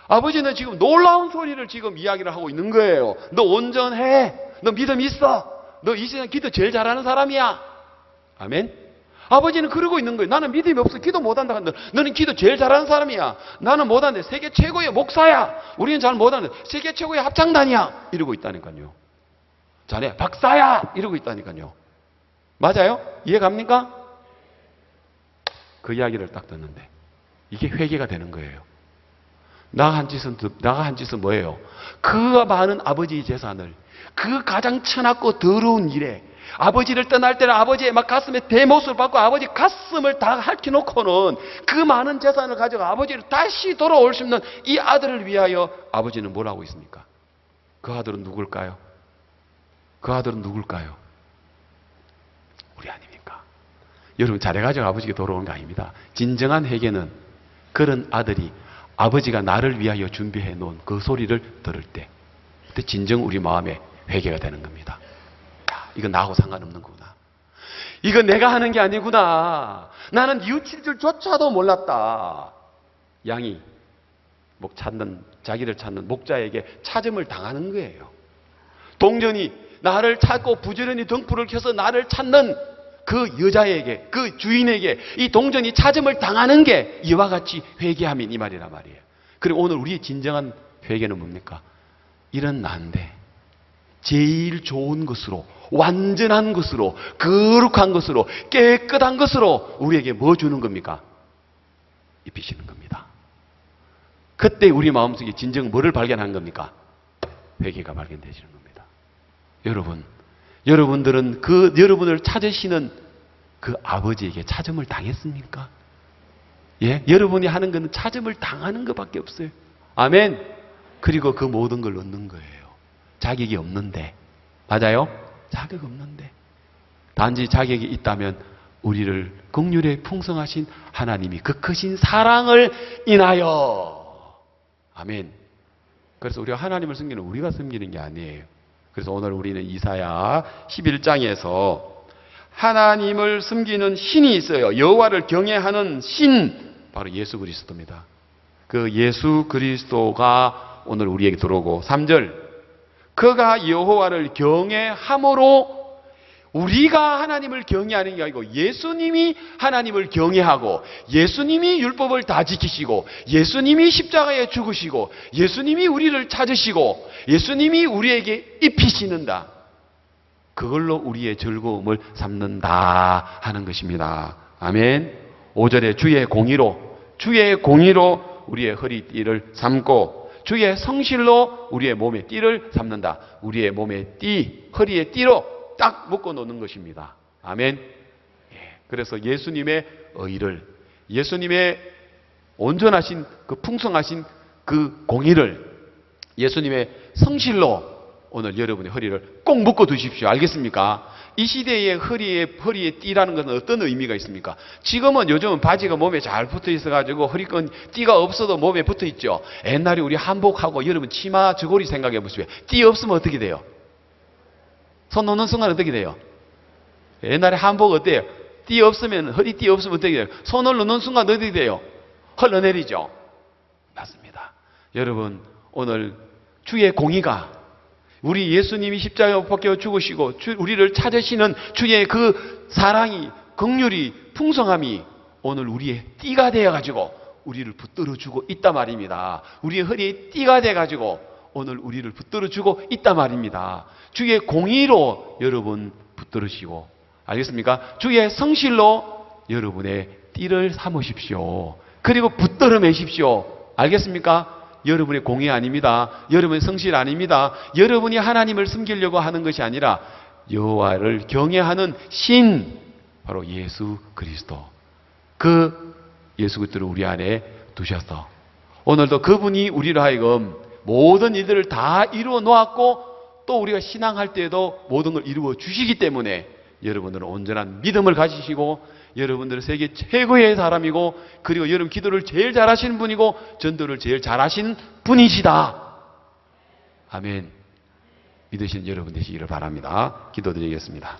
아버지는 지금 놀라운 소리를 지금 이야기를 하고 있는 거예요. 너 온전해. 너 믿음 있어. 너 이 세상 기도 제일 잘하는 사람이야. 아멘? 아버지는 그러고 있는 거예요. 나는 믿음이 없어. 기도 못한다. 너는 기도 제일 잘하는 사람이야. 나는 못하는데 세계 최고의 목사야. 우리는 잘 못하는데 세계 최고의 합창단이야. 이러고 있다니까요. 자네 박사야. 이러고 있다니까요. 맞아요? 이해 갑니까? 그 이야기를 딱 듣는데 이게 회개가 되는 거예요. 나가 한 짓은 뭐예요? 그 많은 아버지의 재산을 그 가장 천하고 더러운 일에 아버지를 떠날 때는 아버지의 막 가슴에 대못을 받고 아버지 가슴을 다 핥혀놓고는 그 많은 재산을 가지고 아버지를 다시 돌아올 수 있는 이 아들을 위하여 아버지는 뭘 하고 있습니까? 그 아들은 누굴까요? 그 아들은 누굴까요? 우리 아닙니까? 여러분, 잘해가지고 아버지가 돌아오는 거 아닙니다. 진정한 회개는 그런 아들이 아버지가 나를 위하여 준비해 놓은 그 소리를 들을 때, 그때 진정 우리 마음에 회개가 되는 겁니다. 야, 이건 나하고 상관없는구나. 이건 내가 하는 게 아니구나. 나는 뉘우칠 줄조차도 몰랐다. 양이 자기를 찾는 목자에게 찾음을 당하는 거예요. 동전이 나를 찾고 부지런히 등불을 켜서 나를 찾는 그 여자에게, 그 주인에게 이 동전이 찾음을 당하는 게 이와 같이 회개함인 이 말이란 말이에요. 그리고 오늘 우리의 진정한 회개는 뭡니까? 이런 나인데 제일 좋은 것으로, 완전한 것으로, 거룩한 것으로, 깨끗한 것으로 우리에게 뭐 주는 겁니까? 입히시는 겁니다. 그때 우리 마음속에 진정 뭐를 발견한 겁니까? 회개가 발견되시는 겁니다. 여러분들은 그 여러분을 찾으시는 그 아버지에게 찾음을 당했습니까? 예? 여러분이 하는 것은 찾음을 당하는 것밖에 없어요. 아멘. 그리고 그 모든 걸 얻는 거예요. 자격이 없는데. 맞아요? 자격 없는데. 단지 자격이 있다면 우리를 긍휼에 풍성하신 하나님이 그 크신 사랑을 인하여. 아멘. 그래서 우리가 하나님을 섬기는 우리가 섬기는 게 아니에요. 그래서 오늘 우리는 이사야 11장에서 하나님을 섬기는 신이 있어요. 여호와를 경외하는 신, 바로 예수 그리스도입니다. 그 예수 그리스도가 오늘 우리에게 들어오고 3절, 그가 여호와를 경외함으로, 우리가 하나님을 경외하는 게 아니고 예수님이 하나님을 경외하고 예수님이 율법을 다 지키시고 예수님이 십자가에 죽으시고 예수님이 우리를 찾으시고 예수님이 우리에게 입히시는다. 그걸로 우리의 즐거움을 삼는다 하는 것입니다. 아멘. 5절에 주의 공의로 우리의 허리띠를 삼고 주의 성실로 우리의 몸의 띠를 삼는다. 우리의 몸의 띠, 허리의 띠로 딱 묶어 놓는 것입니다. 아멘. 예, 그래서 예수님의 의를, 예수님의 온전하신 그 풍성하신 그 공의를, 예수님의 성실로 오늘 여러분의 허리를 꼭 묶어 두십시오. 알겠습니까? 이 시대의 허리에 띠라는 것은 어떤 의미가 있습니까? 지금은 요즘은 바지가 몸에 잘 붙어 있어가지고 허리끈 띠가 없어도 몸에 붙어 있죠. 옛날에 우리 한복하고 여러분 치마 저고리 생각해 보십시오. 띠 없으면 어떻게 돼요? 손 놓는 순간 어떻게 돼요? 옛날에 한복 어때요? 띠 없으면, 허리띠 없으면 어떻게 돼요? 손을 놓는 순간 어떻게 돼요? 흘러내리죠. 맞습니다. 여러분, 오늘 주의 공의가, 우리 예수님이 십자가에 못 박혀 죽으시고 우리를 찾으시는 주의 그 사랑이, 긍휼이, 풍성함이 오늘 우리의 띠가 되어가지고 우리를 붙들어주고 있단 말입니다. 우리의 허리에 띠가 돼가지고 오늘 우리를 붙들어주고 있단 말입니다. 주의 공의로 여러분 붙들으시고, 알겠습니까? 주의 성실로 여러분의 띠를 삼으십시오. 그리고 붙들어 매십시오. 알겠습니까? 여러분의 공의 아닙니다. 여러분의 성실 아닙니다. 여러분이 하나님을 섬기려고 하는 것이 아니라 여호와를 경외하는 신, 바로 예수 그리스도. 그 예수 그리스도를 우리 안에 두셔서 오늘도 그분이 우리를 하여금 모든 일들을 다 이루어 놓았고 또 우리가 신앙할 때에도 모든 걸 이루어 주시기 때문에 여러분들은 온전한 믿음을 가지시고 여러분들은 세계 최고의 사람이고 그리고 여러분 기도를 제일 잘하시는 분이고 전도를 제일 잘하시는 분이시다. 아멘. 믿으시는 여러분 되시기를 바랍니다. 기도드리겠습니다.